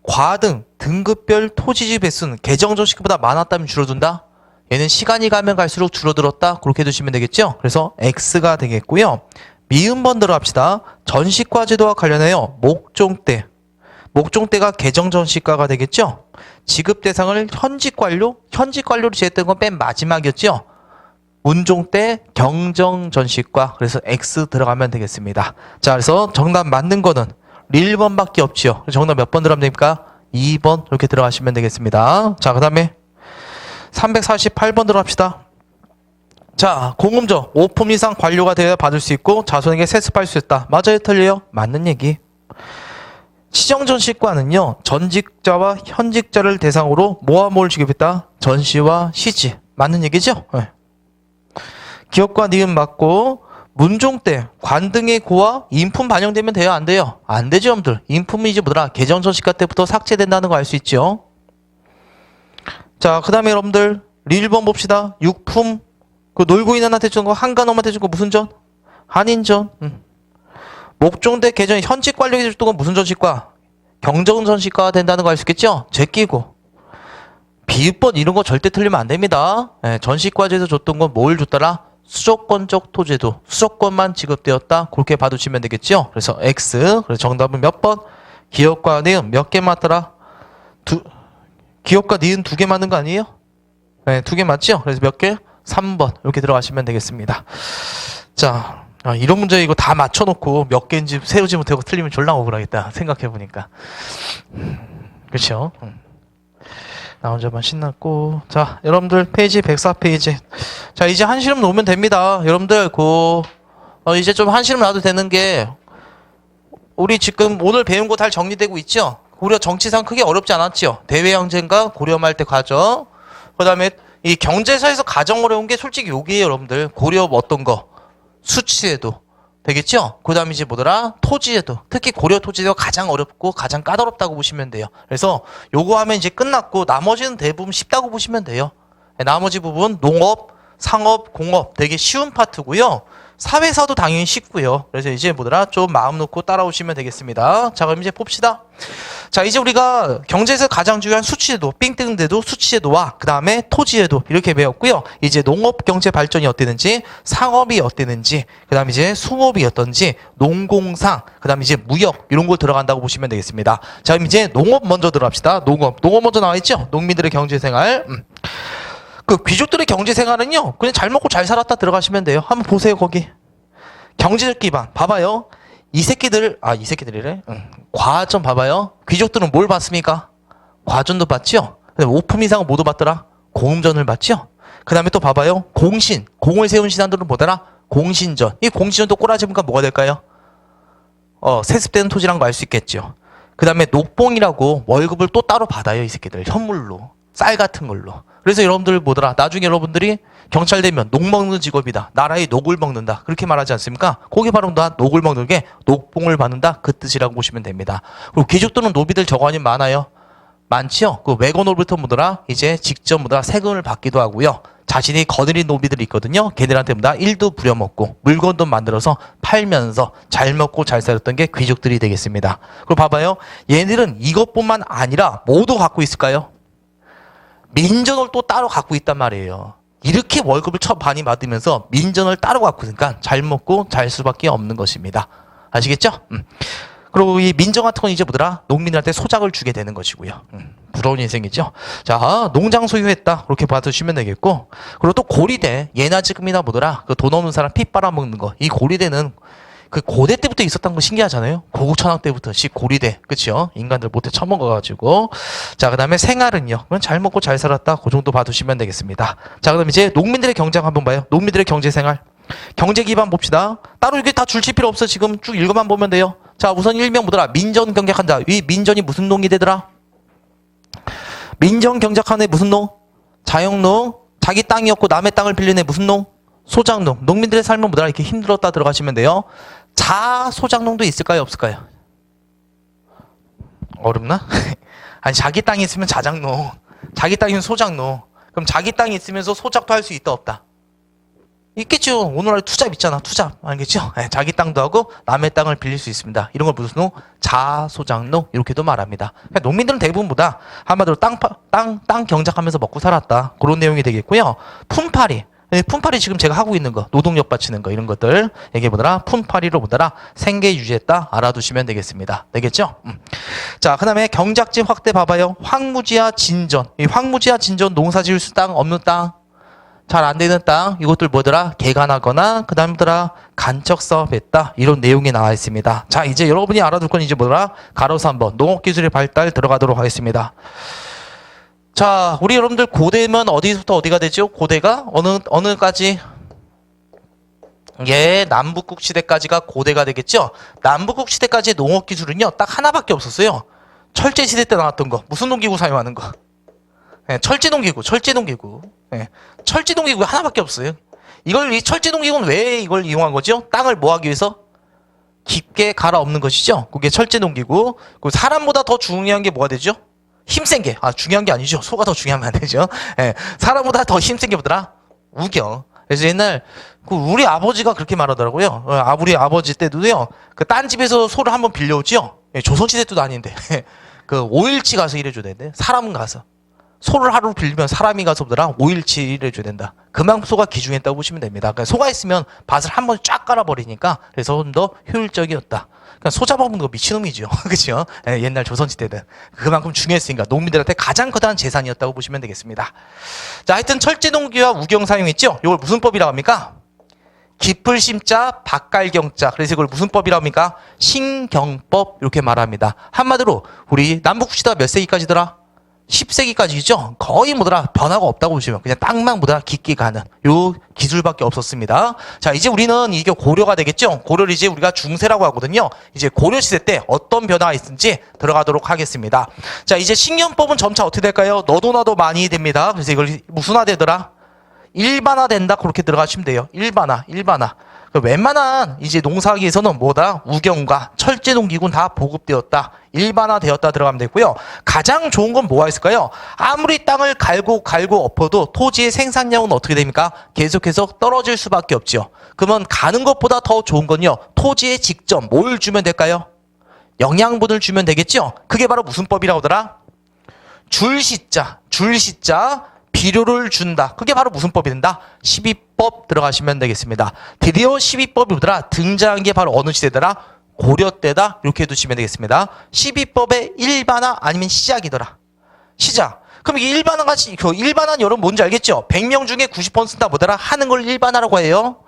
과등, 등급별 토지지 배수는 계정전시가보다 많았다면 줄어든다? 얘는 시간이 가면 갈수록 줄어들었다? 그렇게 두시면 되겠죠? 그래서 X가 되겠고요. 미음번 들어갑시다. 전시과 제도와 관련하여 목종대. 목종대가 계정전시가가 되겠죠? 지급 대상을 현직관료? 현직관료로 제했던 건 맨 마지막이었죠? 문종대 경정전시과. 그래서 X 들어가면 되겠습니다. 자, 그래서 정답 맞는 거는 1번밖에 없지요. 정답 몇 번 들어가면 됩니까? 2번 이렇게 들어가시면 되겠습니다. 자, 그 다음에 348번 들어갑시다. 자, 공음저 5품 이상 관료가 되어야 받을 수 있고 자손에게 세습할 수 있다. 맞아요? 틀려요? 맞는 얘기. 시정전시과는요, 전직자와 현직자를 대상으로 뭐와 뭘 지급했다? 전시와 시지. 맞는 얘기죠? 네. 기업과 니은 맞고 문종대 관등의 고와 인품 반영되면 돼요? 안 돼요? 안 되죠, 여러분들. 인품은 이제 뭐더라? 계정전시과 때부터 삭제된다는 거 알 수 있죠? 자, 그 다음에 여러분들 1번 봅시다. 육품 그 놀고 있는 한테 준 거 한간호한테 준 거 무슨 전? 한인전. 목종대 계정 현직 관료에게 줬던 건 무슨 전시과? 경정전시과가 된다는 거 알 수 있겠죠? 제끼고 비읍번 이런 거 절대 틀리면 안 됩니다. 네, 전시과제에서 줬던 건 뭘 줬더라? 수조권적 토제도 수조권만 지급되었다. 그렇게 봐두시면 되겠죠? 그래서 X. 그래서 정답은 몇 번? 기업과 니은 몇 개 맞더라? 기업과 니은 2개 맞는 거 아니에요? 네, 2개 맞죠? 그래서 몇 개? 3번 이렇게 들어가시면 되겠습니다. 자, 이런 문제 이거 다 맞춰놓고 몇 개인지 세우지 못하고 틀리면 졸라 억울하겠다 생각해보니까. 그렇죠? 나 혼자만 신났고. 자, 여러분들 페이지 104페이지. 자, 이제 한시름 놓으면 됩니다. 여러분들 이제 좀 한시름 놔도 되는 게 우리 지금 오늘 배운 거 잘 정리되고 있죠? 고려 정치상 크게 어렵지 않았죠? 대외 형제인가 고려말 때 과정. 그 다음에 이 경제사에서 가장 어려운 게 솔직히 여기에요, 여러분들. 고려 어떤 거? 수치에도. 되겠죠? 그 다음에 이제 뭐더라? 토지에도. 특히 고려 토지에도 가장 어렵고 가장 까다롭다고 보시면 돼요. 그래서 요거 하면 이제 끝났고 나머지는 대부분 쉽다고 보시면 돼요. 나머지 부분 농업, 상업, 공업 되게 쉬운 파트고요. 사회사도 당연히 쉽고요. 그래서 이제 뭐더라? 좀 마음 놓고 따라오시면 되겠습니다. 자, 그럼 이제 봅시다. 자, 이제 우리가 경제에서 가장 중요한 수치제도, 삥뜨는데도 수치제도와 그 다음에 토지제도 이렇게 배웠고요. 이제 농업 경제 발전이 어땠는지, 상업이 어땠는지, 그 다음에 이제 수업이 어떤지, 농공상, 그 다음에 이제 무역 이런 거 들어간다고 보시면 되겠습니다. 자, 그럼 이제 농업 먼저 들어갑시다. 농업 먼저 나와 있죠? 농민들의 경제생활. 그 귀족들의 경제생활은요, 그냥 잘 먹고 잘 살았다 들어가시면 돼요. 한번 보세요, 거기. 경제적 기반. 봐봐요. 이 새끼들이래. 과전 봐봐요. 귀족들은 뭘 받습니까? 과전도 받죠? 5품 이상은 모두 받더라? 공음전을 받죠? 그 다음에 또 봐봐요. 공신. 공을 세운 신한들은 뭐더라? 공신전. 이 공신전도 꼬라지니까 뭐가 될까요? 세습되는 토지란 거 알 수 있겠죠. 그 다음에 녹봉이라고 월급을 또 따로 받아요, 이 새끼들. 현물로. 쌀 같은 걸로. 그래서 여러분들 뭐더라? 나중에 여러분들이 경찰 되면 녹 먹는 직업이다. 나라의 녹을 먹는다. 그렇게 말하지 않습니까? 거기 바로 다 녹을 먹는 게 녹봉을 받는다. 그 뜻이라고 보시면 됩니다. 그리고 귀족들은 노비들 저관이 많아요. 많지요? 그 외건으로부터 뭐더라? 이제 직접 뭐더라? 세금을 받기도 하고요. 자신이 거느린 노비들이 있거든요. 걔네들한테 뭐다? 일도 부려먹고 물건도 만들어서 팔면서 잘 먹고 잘 살았던 게 귀족들이 되겠습니다. 그리고 봐봐요. 얘네들은 이것뿐만 아니라 뭐도 갖고 있을까요? 민전을 또 따로 갖고 있단 말이에요. 이렇게 월급을 많이 받으면서 민전을 따로 갖고 있으니까 잘 먹고 잘 수밖에 없는 것입니다. 아시겠죠? 그리고 이 민정 같은 건 이제 뭐더라? 농민들한테 소작을 주게 되는 것이고요. 부러운 인생이죠. 자, 농장 소유했다. 그렇게 봐주시면 되겠고. 그리고 또 고리대. 예나 지금이나 뭐더라? 그 돈 없는 사람 피 빨아먹는 거. 이 고리대는 그 고대 때부터 있었던 거 신기하잖아요. 고구천왕 때부터 고리대, 그렇죠? 인간들 못해 처먹어가지고. 자, 그다음에 생활은요. 그건 잘 먹고 잘 살았다. 그 정도 봐두시면 되겠습니다. 자, 그럼 이제 농민들의 경쟁 한번 봐요. 농민들의 경제생활. 경제 기반 봅시다. 따로 이게 다 줄칠 필요 없어. 지금 쭉 읽어만 보면 돼요. 자, 우선 일명 뭐더라? 민전 경쟁한다. 이 민전이 무슨 농이 되더라? 민정경작하는 애 무슨 농? 자영농. 자기 땅이었고 남의 땅을 빌린 애 무슨 농? 소작농. 농민들의 삶은 뭐더라? 이렇게 힘들었다 들어가시면 돼요. 자소작농도 있을까요? 없을까요? 어렵나? 아니 자기 땅이 있으면 자작농, 자기 땅이면 소작농. 그럼 자기 땅이 있으면서 소작도 할 수 있다 없다? 있겠죠. 오늘날 투잡 있잖아. 투잡 알겠죠? 네, 자기 땅도 하고 남의 땅을 빌릴 수 있습니다. 이런 걸 무슨 농? 자소작농 이렇게도 말합니다. 그러니까 농민들은 대부분 보다 한마디로 땅 경작하면서 먹고 살았다. 그런 내용이 되겠고요. 품팔이. 품팔이 지금 제가 하고 있는 거, 노동력 바치는 거 이런 것들 얘기해 보더라. 품팔이로 보더라. 생계 유지했다. 알아두시면 되겠습니다. 되겠죠? 자, 그다음에 경작지 확대 봐봐요. 황무지와 진전. 이 황무지와 진전 농사 지을 수 땅 없는 땅, 잘 안 되는 땅 이것들 뭐더라? 개간하거나 그다음에 뭐더라? 간척 사업했다. 이런 내용이 나와 있습니다. 자, 이제 여러분이 알아둘 건 이제 뭐더라? 가로수 한번 농업 기술의 발달 들어가도록 하겠습니다. 자, 우리 여러분들 고대면 어디서부터 어디가 되죠? 고대가 어느까지? 예, 남북국 시대까지가 고대가 되겠죠? 남북국 시대까지의 농업 기술은요, 딱 하나밖에 없었어요. 철제 시대 때 나왔던 거. 무슨 농기구 사용하는 거? 예, 철제농기구. 예, 철제농기구가 하나밖에 없어요. 이 철제농기구는 왜 이걸 이용한 거죠? 땅을 뭐 하기 위해서? 깊게 갈아엎는 것이죠. 그게 철제농기구. 그리고 사람보다 더 중요한 게 뭐가 되죠? 힘센 게, 중요한 게 아니죠. 소가 더 중요하면 안 되죠. 예, 사람보다 더 힘센 게 뭐더라? 우경. 그래서 옛날, 우리 아버지가 그렇게 말하더라고요. 우리 아버지 때도요, 딴 집에서 소를 한번 빌려오지요. 예, 조선시대 때도 아닌데. 5일치 가서 일해줘야 되는데, 사람은 가서. 소를 하루 빌리면 사람이 가서 보더라 5일치 일해줘야 된다. 그만큼 소가 귀중했다고 보시면 됩니다. 그러니까 소가 있으면 밭을 한번 쫙 깔아버리니까 그래서 좀 더 효율적이었다. 그러니까 소 잡아먹는 거 미친놈이죠. 그렇죠? 예, 옛날 조선시대는 그만큼 중요했으니까 농민들한테 가장 커다란 재산이었다고 보시면 되겠습니다. 자, 하여튼 철제농기와 우경 사용했죠. 이걸 무슨 법이라고 합니까? 깊을 심자 박갈경자. 그래서 이걸 무슨 법이라고 합니까? 신경법 이렇게 말합니다. 한마디로 우리 남북시대가 몇 세기까지더라? 10세기까지죠. 거의 뭐더라 변화가 없다고 보시면 그냥 땅만 뭐더라 깊게 가는 요 기술밖에 없었습니다. 자, 이제 우리는 이게 고려가 되겠죠. 고려를 이제 우리가 중세라고 하거든요. 이제 고려 시대 때 어떤 변화가 있는지 들어가도록 하겠습니다. 자, 이제 신경법은 점차 어떻게 될까요? 너도 나도 많이 됩니다. 그래서 이걸 무슨화 되더라? 일반화 된다. 그렇게 들어가시면 돼요. 일반화. 웬만한 이제 농사기에서는 뭐다? 우경과 철제농기구는 다 보급되었다. 일반화되었다 들어가면 되고요. 가장 좋은 건 뭐가 있을까요? 아무리 땅을 갈고 엎어도 토지의 생산량은 어떻게 됩니까? 계속해서 떨어질 수밖에 없죠. 그러면 가는 것보다 더 좋은 건요. 토지에 직접 뭘 주면 될까요? 영양분을 주면 되겠죠? 그게 바로 무슨 법이라고 하더라? 줄시자. 비료를 준다. 그게 바로 무슨 법이 된다? 12법 들어가시면 되겠습니다. 드디어 12법이 뭐더라? 등장한 게 바로 어느 시대더라? 고려 때다. 이렇게 두시면 되겠습니다. 12법의 일반화 아니면 시작이더라. 시작. 그럼 이게 일반화는 여러분 뭔지 알겠죠? 100명 중에 90%다 뭐더라? 하는 걸 일반화라고 해요.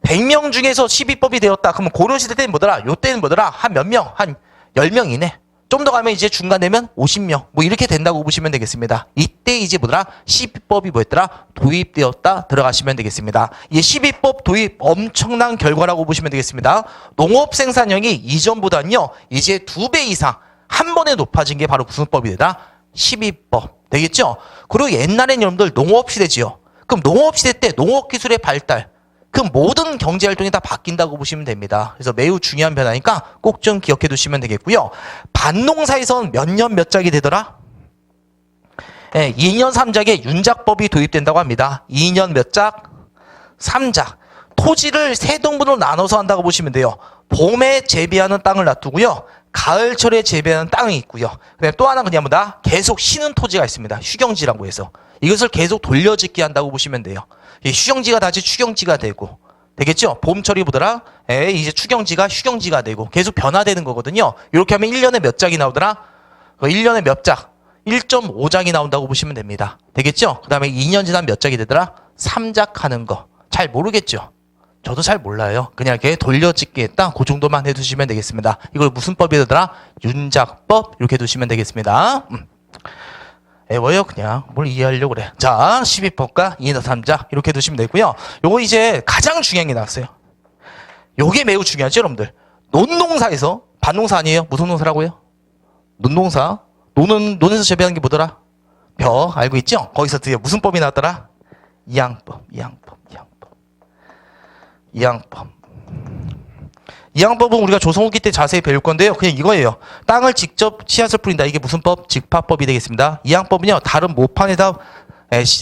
100명 중에서 12법이 되었다. 그러면 고려 시대 때는 뭐더라? 요 때는 뭐더라? 한 몇 명? 한 10명 이내. 좀 더 가면 이제 중간 되면 50명 뭐 이렇게 된다고 보시면 되겠습니다. 이때 이제 뭐더라? 12법이 뭐였더라? 도입되었다 들어가시면 되겠습니다. 이 12법 도입 엄청난 결과라고 보시면 되겠습니다. 농업 생산량이 이전보다는요 이제 2배 이상 한 번에 높아진 게 바로 무슨 법이 되더라? 12법 되겠죠? 그리고 옛날엔 여러분들 농업 시대지요. 그럼 농업 시대 때 농업 기술의 발달 그 모든 경제 활동이 다 바뀐다고 보시면 됩니다. 그래서 매우 중요한 변화니까 꼭 좀 기억해 두시면 되겠고요. 밭농사에서는 몇 년 몇 작이 되더라? 네, 2년 3작에 윤작법이 도입된다고 합니다. 2년 몇 작? 3작. 토지를 세 동분으로 나눠서 한다고 보시면 돼요. 봄에 재배하는 땅을 놔두고요. 가을철에 재배하는 땅이 있고요. 그다음에 또 하나 그냥 뭐다? 계속 쉬는 토지가 있습니다. 휴경지라고 해서. 이것을 계속 돌려짓기 한다고 보시면 돼요. 이 휴경지가 다시 추경지가 되고 되겠죠? 봄철이 보더라. 이제 추경지가 휴경지가 되고 계속 변화되는 거거든요. 이렇게 하면 1년에 몇 작이 나오더라? 1년에 몇 작? 1.5작이 나온다고 보시면 됩니다. 되겠죠? 그 다음에 2년 지나면 몇 작이 되더라? 3작 하는 거. 잘 모르겠죠? 저도 잘 몰라요. 그냥 이렇게 돌려짓기 했다. 그 정도만 해두시면 되겠습니다. 이걸 무슨 법이 되더라? 윤작법 이렇게 두시면 되겠습니다. 애워요 그냥 뭘 이해하려고 그래. 자, 12법과 2년 3작 이렇게 두시면 되고요. 요거 이제 가장 중요한 게 나왔어요. 요게 매우 중요하죠 여러분들. 논농사에서 밭농사 아니에요? 무슨 농사라고요? 논농사. 논에서 재배하는 게 뭐더라? 벼. 알고 있죠? 거기서 드디어 무슨 법이 나왔더라? 이양법. 이양법은 우리가 조선 후기 때 자세히 배울 건데요. 그냥 이거예요. 땅을 직접 씨앗을 뿌린다. 이게 무슨 법? 직파법이 되겠습니다. 이양법은요, 다른 모판에다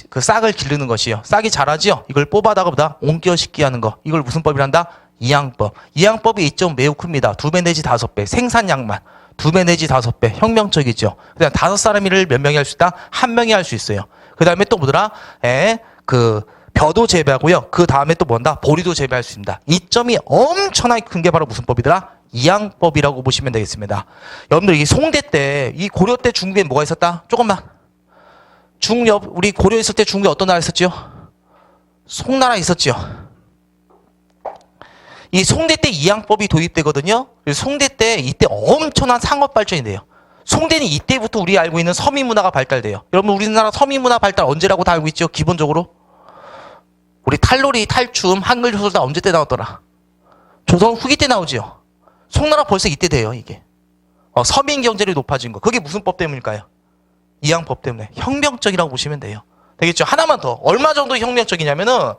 그 싹을 기르는 것이요. 싹이 자라지요. 이걸 뽑아다가 보다 옮겨식기 하는 거. 이걸 무슨 법이란다? 이양법. 이양법의 이점 매우 큽니다. 2배 내지 5배. 생산량만 2배 내지 5배. 혁명적이죠. 그다음 5사람을 몇 명이 할 수 있다? 1명이 할 수 있어요. 그 다음에 또 뭐더라? 벼도 재배하고요. 그 다음에 또 뭔다? 보리도 재배할 수 있습니다. 이점이 엄청나게 큰 게 바로 무슨 법이더라? 이양법이라고 보시면 되겠습니다. 여러분들 이 송대 때, 이 고려 때 중국에 뭐가 있었다? 조금만. 우리 고려 있을 때 중국에 어떤 나라 있었죠? 송나라 있었죠. 이 송대 때 이양법이 도입되거든요. 송대 때 이때 엄청난 상업 발전이 돼요. 송대는 이때부터 우리 알고 있는 서민 문화가 발달돼요. 여러분 우리나라 서민 문화 발달 언제라고 다 알고 있죠? 기본적으로 우리 탈놀이, 탈춤, 한글 조술 다 언제 때 나왔더라? 조선 후기 때 나오지요. 송나라 벌써 이때 돼요, 이게. 서민 경제력이 높아진 거. 그게 무슨 법 때문일까요? 이양법 때문에. 혁명적이라고 보시면 돼요. 되겠죠? 하나만 더. 얼마 정도 혁명적이냐면은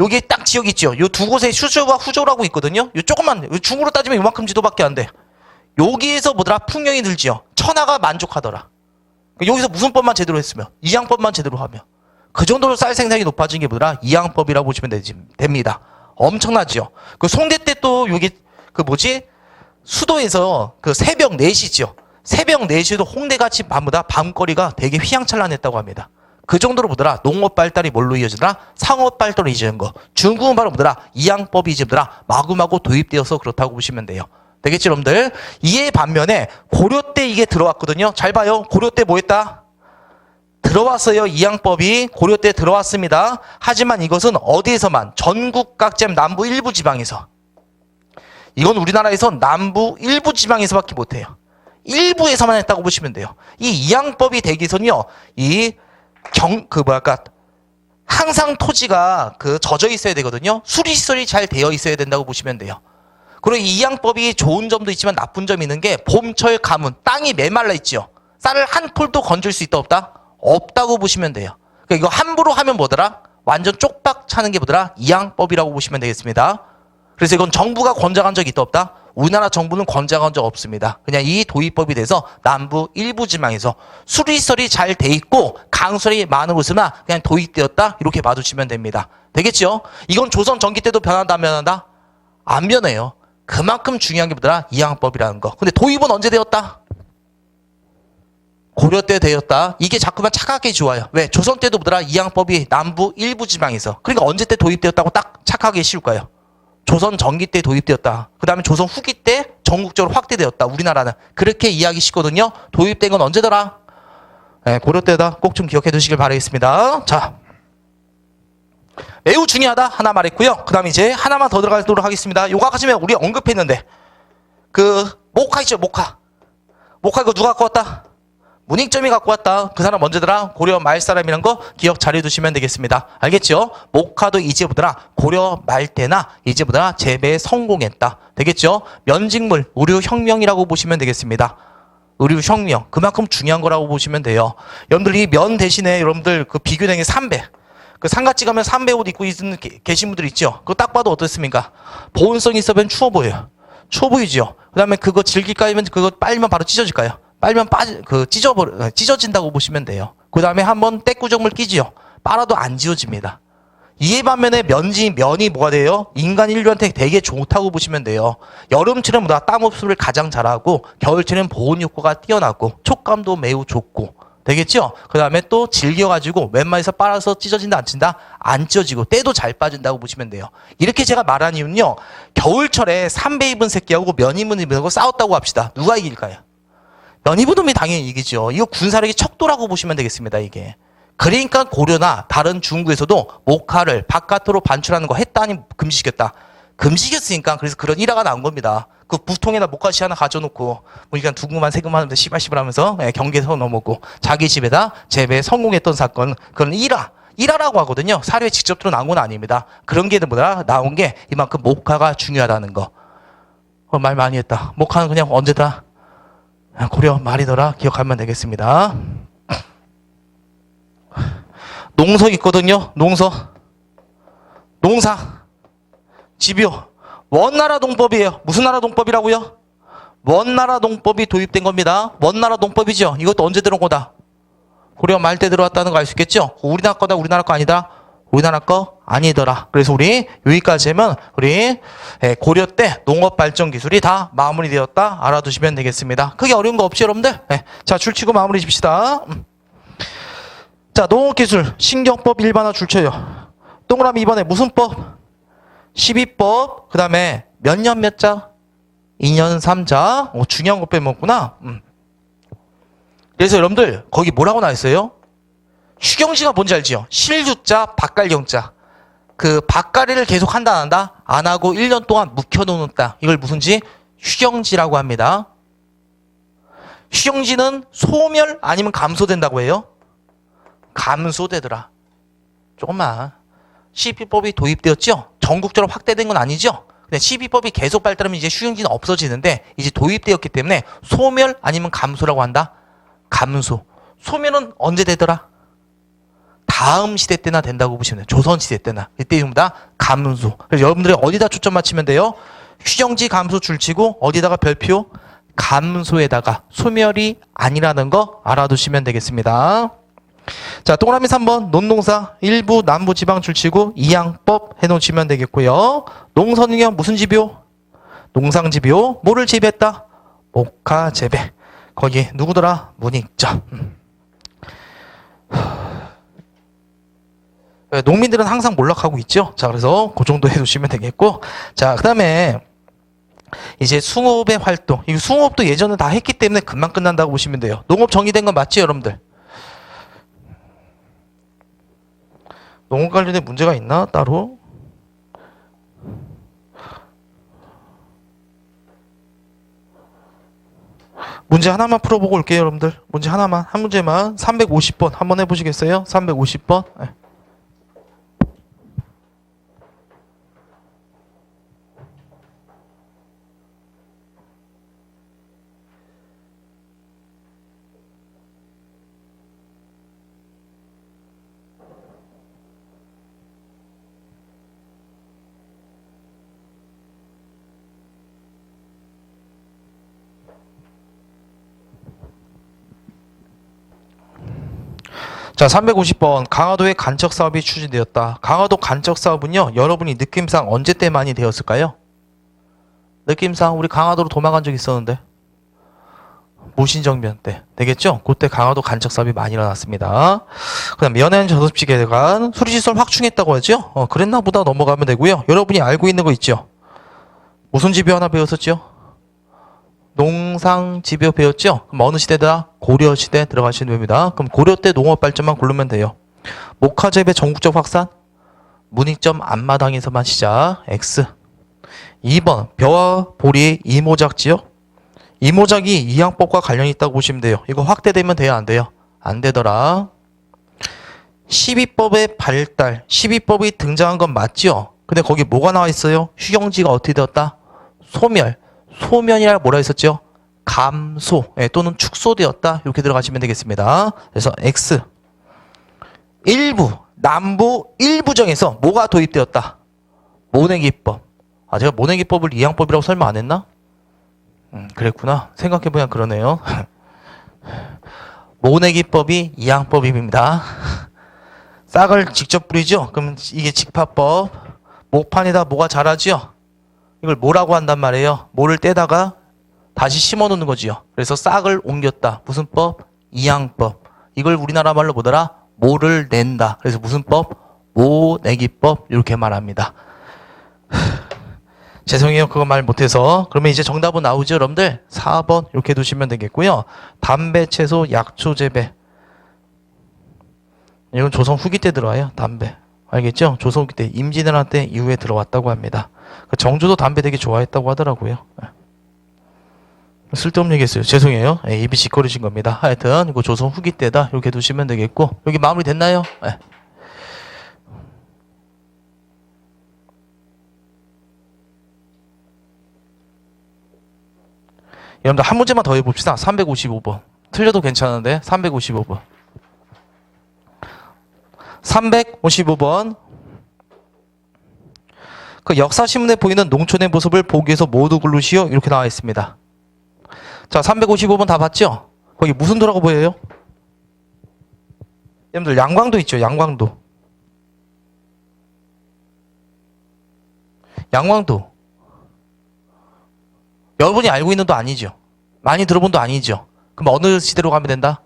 여기 딱 지역 있죠. 요 두 곳에 수조와 후조라고 있거든요. 요 조금만, 중으로 따지면 요만큼 지도밖에 안 돼. 여기에서 뭐더라? 풍경이 들지요. 천하가 만족하더라. 여기서 무슨 법만 제대로 했으면, 이양법만 제대로 하면. 그 정도로 쌀 생산이 높아진 게 뭐더라? 이양법이라고 보시면 됩니다. 엄청나지요. 그 송대 때 또 여기 수도에서 그 새벽 4시죠. 새벽 4시에도 홍대같이 밤거리가 되게 휘황찬란했다고 합니다. 그 정도로 뭐더라? 농업 발달이 뭘로 이어지더라? 상업 발달로 이어지는 거. 중국은 바로 뭐더라? 이양법이 이제 뭐더라? 마구마구 도입되어서 그렇다고 보시면 돼요. 되겠지, 여러분들? 이에 반면에 고려 때 이게 들어왔거든요. 잘 봐요. 고려 때 뭐 했다? 들어왔어요. 이양법이 고려 때 들어왔습니다. 하지만 이것은 어디에서만? 전국 각지 남부 일부 지방에서. 이건 우리나라에서 남부 일부 지방에서밖에 못해요. 일부에서만 했다고 보시면 돼요. 이 이양법이 되기 위해서는요, 항상 토지가 젖어 있어야 되거든요. 수리시설이 잘 되어 있어야 된다고 보시면 돼요. 그리고 이 이양법이 좋은 점도 있지만 나쁜 점이 있는 게 봄철 가뭄, 땅이 메말라 있죠. 쌀을 한 톨도 건질 수 있다 없다? 없다고 보시면 돼요. 그러니까 이거 함부로 하면 뭐더라? 완전 쪽박 차는 게 뭐더라? 이양법이라고 보시면 되겠습니다. 그래서 이건 정부가 권장한 적이 있다 없다? 우리나라 정부는 권장한 적 없습니다. 그냥 이 도입법이 돼서 남부 일부 지방에서 수리시설이 잘 돼 있고 강설이 많은 곳에만 그냥 도입되었다 이렇게 봐주시면 됩니다. 되겠죠? 이건 조선 전기 때도 변한다 안 변한다? 안 변해요. 그만큼 중요한 게 뭐더라? 이양법이라는 거. 근데 도입은 언제 되었다? 고려 때 되었다. 이게 자꾸만 착각하게 좋아요. 왜? 조선 때도 뭐더라? 이양법이 남부 일부 지방에서. 그러니까 언제 때 도입되었다고 딱 착각하기 쉬울까요? 조선 전기 때 도입되었다. 그 다음에 조선 후기 때 전국적으로 확대되었다. 우리나라는. 그렇게 이해하기 쉽거든요. 도입된 건 언제더라? 네, 고려 때다. 꼭 좀 기억해 두시길 바라겠습니다. 자, 매우 중요하다. 하나 말했고요. 그 다음에 이제 하나만 더 들어가도록 하겠습니다. 요거 아까 전에 우리 언급했는데 모카 있죠? 모카 이거 누가 갖고 왔다? 문익점이 갖고 왔다. 그 사람 언제더라? 고려 말 사람이란 거 기억 잘 해두시면 되겠습니다. 알겠죠? 모카도 이제 뭐더라? 고려 말 때나 이제 뭐더라? 재배에 성공했다. 되겠죠? 면직물, 의료혁명이라고 보시면 되겠습니다. 의료혁명. 그만큼 중요한 거라고 보시면 돼요. 여러분들 이 면 대신에 여러분들 비교되는 게 삼배. 상가집 가면 삼배 옷 입고 계신 분들 있죠? 그거 딱 봐도 어떻습니까? 보온성이 있으면 추워 보여요. 추워 보이죠? 그 다음에 그거 질길까 하면 그거 빨면 바로 찢어질까요? 빨면 찢어진다고 보시면 돼요. 그 다음에 한번 때꾸정물 끼지요. 빨아도 안 지워집니다. 이에 반면에 면이 뭐가 돼요? 인간 인류한테 되게 좋다고 보시면 돼요. 여름철은 땀 흡수를 가장 잘하고 겨울철은 보온 효과가 뛰어나고 촉감도 매우 좋고 되겠죠? 그 다음에 또 질겨가지고 웬만해서 빨아서 찢어진다 안 찢는다? 안 찢어지고 때도 잘 빠진다고 보시면 돼요. 이렇게 제가 말한 이유는요. 겨울철에 삼배 입은 새끼하고 면 입은 새끼하고 싸웠다고 합시다. 누가 이길까요? 면 입은 놈이 당연히 이기죠. 이거 군사력의 척도라고 보시면 되겠습니다. 이게. 그러니까 고려나 다른 중국에서도 모카를 바깥으로 반출하는 거 했다 아니면 금지시켰다. 금지시켰으니까 그래서 그런 일화가 나온 겁니다. 그 부통에다 모카씨 하나 가져놓고 그러니까 두고만 세금만 하면서 시발시발 하면서 경계선 넘었고 자기 집에다 재배에 성공했던 사건 그런 일화라고 하거든요. 사료에 직접 나온 건 아닙니다. 그런 게 뭐다 나온 게 이만큼 모카가 중요하다는 거. 말 많이 했다. 모카는 그냥 언제다 고려 말이더라 기억하면 되겠습니다. 농서 있거든요. 농사 집요 원나라 동법이에요. 무슨 나라 동법이라고요? 원나라 동법이 도입된 겁니다. 원나라 동법이죠. 이것도 언제 들어온 거다? 고려 말 때 들어왔다는 거 알 수 있겠죠? 우리나라 거다 우리나라 거 아니다? 우리나라 거 아니더라. 그래서 우리 여기까지 하면 우리 고려 때 농업 발전 기술이 다 마무리되었다 알아두시면 되겠습니다. 크게 어려운 거 없죠 여러분들? 자 줄치고 마무리 집시다. 자 농업 기술 신경법 일반화 줄쳐요. 동그라미 2번에 무슨 법? 12법. 그 다음에 몇 년 몇 자? 2년 3자. 중요한 거 빼먹구나. 그래서 여러분들 거기 뭐라고 나와있어요? 휴경지가 뭔지 알지요? 실주자, 밭갈경자. 그 밭갈이를 계속 한다 안 한다? 안 하고 1년 동안 묵혀놓는다. 이걸 무슨지? 휴경지라고 합니다. 휴경지는 소멸 아니면 감소된다고 해요? 감소되더라. 조금만. 12법이 도입되었죠? 전국적으로 확대된 건 아니죠? 근데 12법이 계속 발달하면 이제 휴경지는 없어지는데 이제 도입되었기 때문에 소멸 아니면 감소라고 한다? 감소. 소멸은 언제 되더라? 다음 시대 때나 된다고 보시면 돼요. 조선 시대 때나. 이때 전부 다 감소. 그래서 여러분들이 어디다 초점 맞추면 돼요? 휴경지 감소 줄치고 어디다가 별표? 감소에다가 소멸이 아니라는 거 알아두시면 되겠습니다. 자, 동그라미 3번 논농사 일부 남부지방 줄치고 이양법 해놓으시면 되겠고요. 농선경 무슨 지표? 농상지표. 뭐를 지배했다? 목화재배. 거기 누구더라? 문익점. 농민들은 항상 몰락하고 있죠. 자, 그래서 그 정도 해두시면 되겠고. 자, 그 다음에 이제 숭업의 활동. 이 숭업도 예전에 다 했기 때문에 금방 끝난다고 보시면 돼요. 농업 정의된 건 맞지, 여러분들? 농업 관련에 문제가 있나? 따로? 문제 하나만 풀어보고 올게요, 여러분들. 문제 하나만, 한 문제만. 350번 한번 해보시겠어요? 350번. 네. 자, 350번. 강화도의 간척 사업이 추진되었다. 강화도 간척 사업은요, 여러분이 느낌상 언제 때 많이 되었을까요? 느낌상 우리 강화도로 도망간 적 있었는데. 모신정변 때. 되겠죠? 그때 강화도 간척 사업이 많이 일어났습니다. 그 다음 연해안 저습지 개간 수리시설 확충했다고 하죠? 그랬나 보다 넘어가면 되고요. 여러분이 알고 있는 거 있죠? 무슨 지표 하나 배웠었죠? 농상지표 배웠죠? 그럼 어느 시대다? 고려시대 들어가시면 됩니다. 그럼 고려 때 농업 발전만 고르면 돼요. 목화재배 전국적 확산? 문익점 앞마당에서만 시작. X. 2번 벼와 보리의 이모작지요? 이모작이 이양법과 관련이 있다고 보시면 돼요. 이거 확대되면 돼요? 안 돼요? 안 되더라. 12법의 발달, 12법이 등장한 건 맞죠? 근데 거기 뭐가 나와 있어요? 휴경지가 어떻게 되었다? 소멸. 소면이라 뭐라 했었죠? 감소 또는 축소되었다. 이렇게 들어가시면 되겠습니다. 그래서 X. 일부, 남부 일부정에서 뭐가 도입되었다? 모내기법. 아, 제가 모내기법을 이양법이라고 설명 안 했나? 그랬구나. 생각해보면 그러네요. 모내기법이 이양법입니다. 싹을 직접 뿌리죠? 그럼 이게 직파법. 목판에다 뭐가 자라죠? 이걸 뭐라고 한단 말이에요? 모를 떼다가 다시 심어 놓는 거지요. 그래서 싹을 옮겼다. 무슨 법? 이양법. 이걸 우리나라 말로 뭐더라? 모를 낸다. 그래서 무슨 법? 모내기법. 이렇게 말합니다. 죄송해요. 그거 말 못해서. 그러면 이제 정답은 나오죠, 여러분들? 4번 이렇게 두시면 되겠고요. 담배, 채소, 약초 재배. 이건 조선 후기 때 들어와요. 담배. 알겠죠? 조선 후기 때 임진왜란 때 이후에 들어왔다고 합니다. 정조도 담배 되게 좋아했다고 하더라고요. 쓸데없는 얘기 했어요. 죄송해요. 입이 시커르신 겁니다. 하여튼 이거 조선 후기 때다. 이렇게 두시면 되겠고. 여기 마무리 됐나요? 네. 여러분들 한 문제만 더 해봅시다. 355번. 틀려도 괜찮은데 355번. 355번. 그 역사신문에 보이는 농촌의 모습을 보기 위해서 모두 고르시오. 이렇게 나와 있습니다. 자, 355번 다 봤죠? 거기 무슨 도라고 보여요? 여러분들 양광도 있죠? 양광도. 양광도. 여러분이 알고 있는 도 아니죠? 많이 들어본 도 아니죠? 그럼 어느 시대로 가면 된다?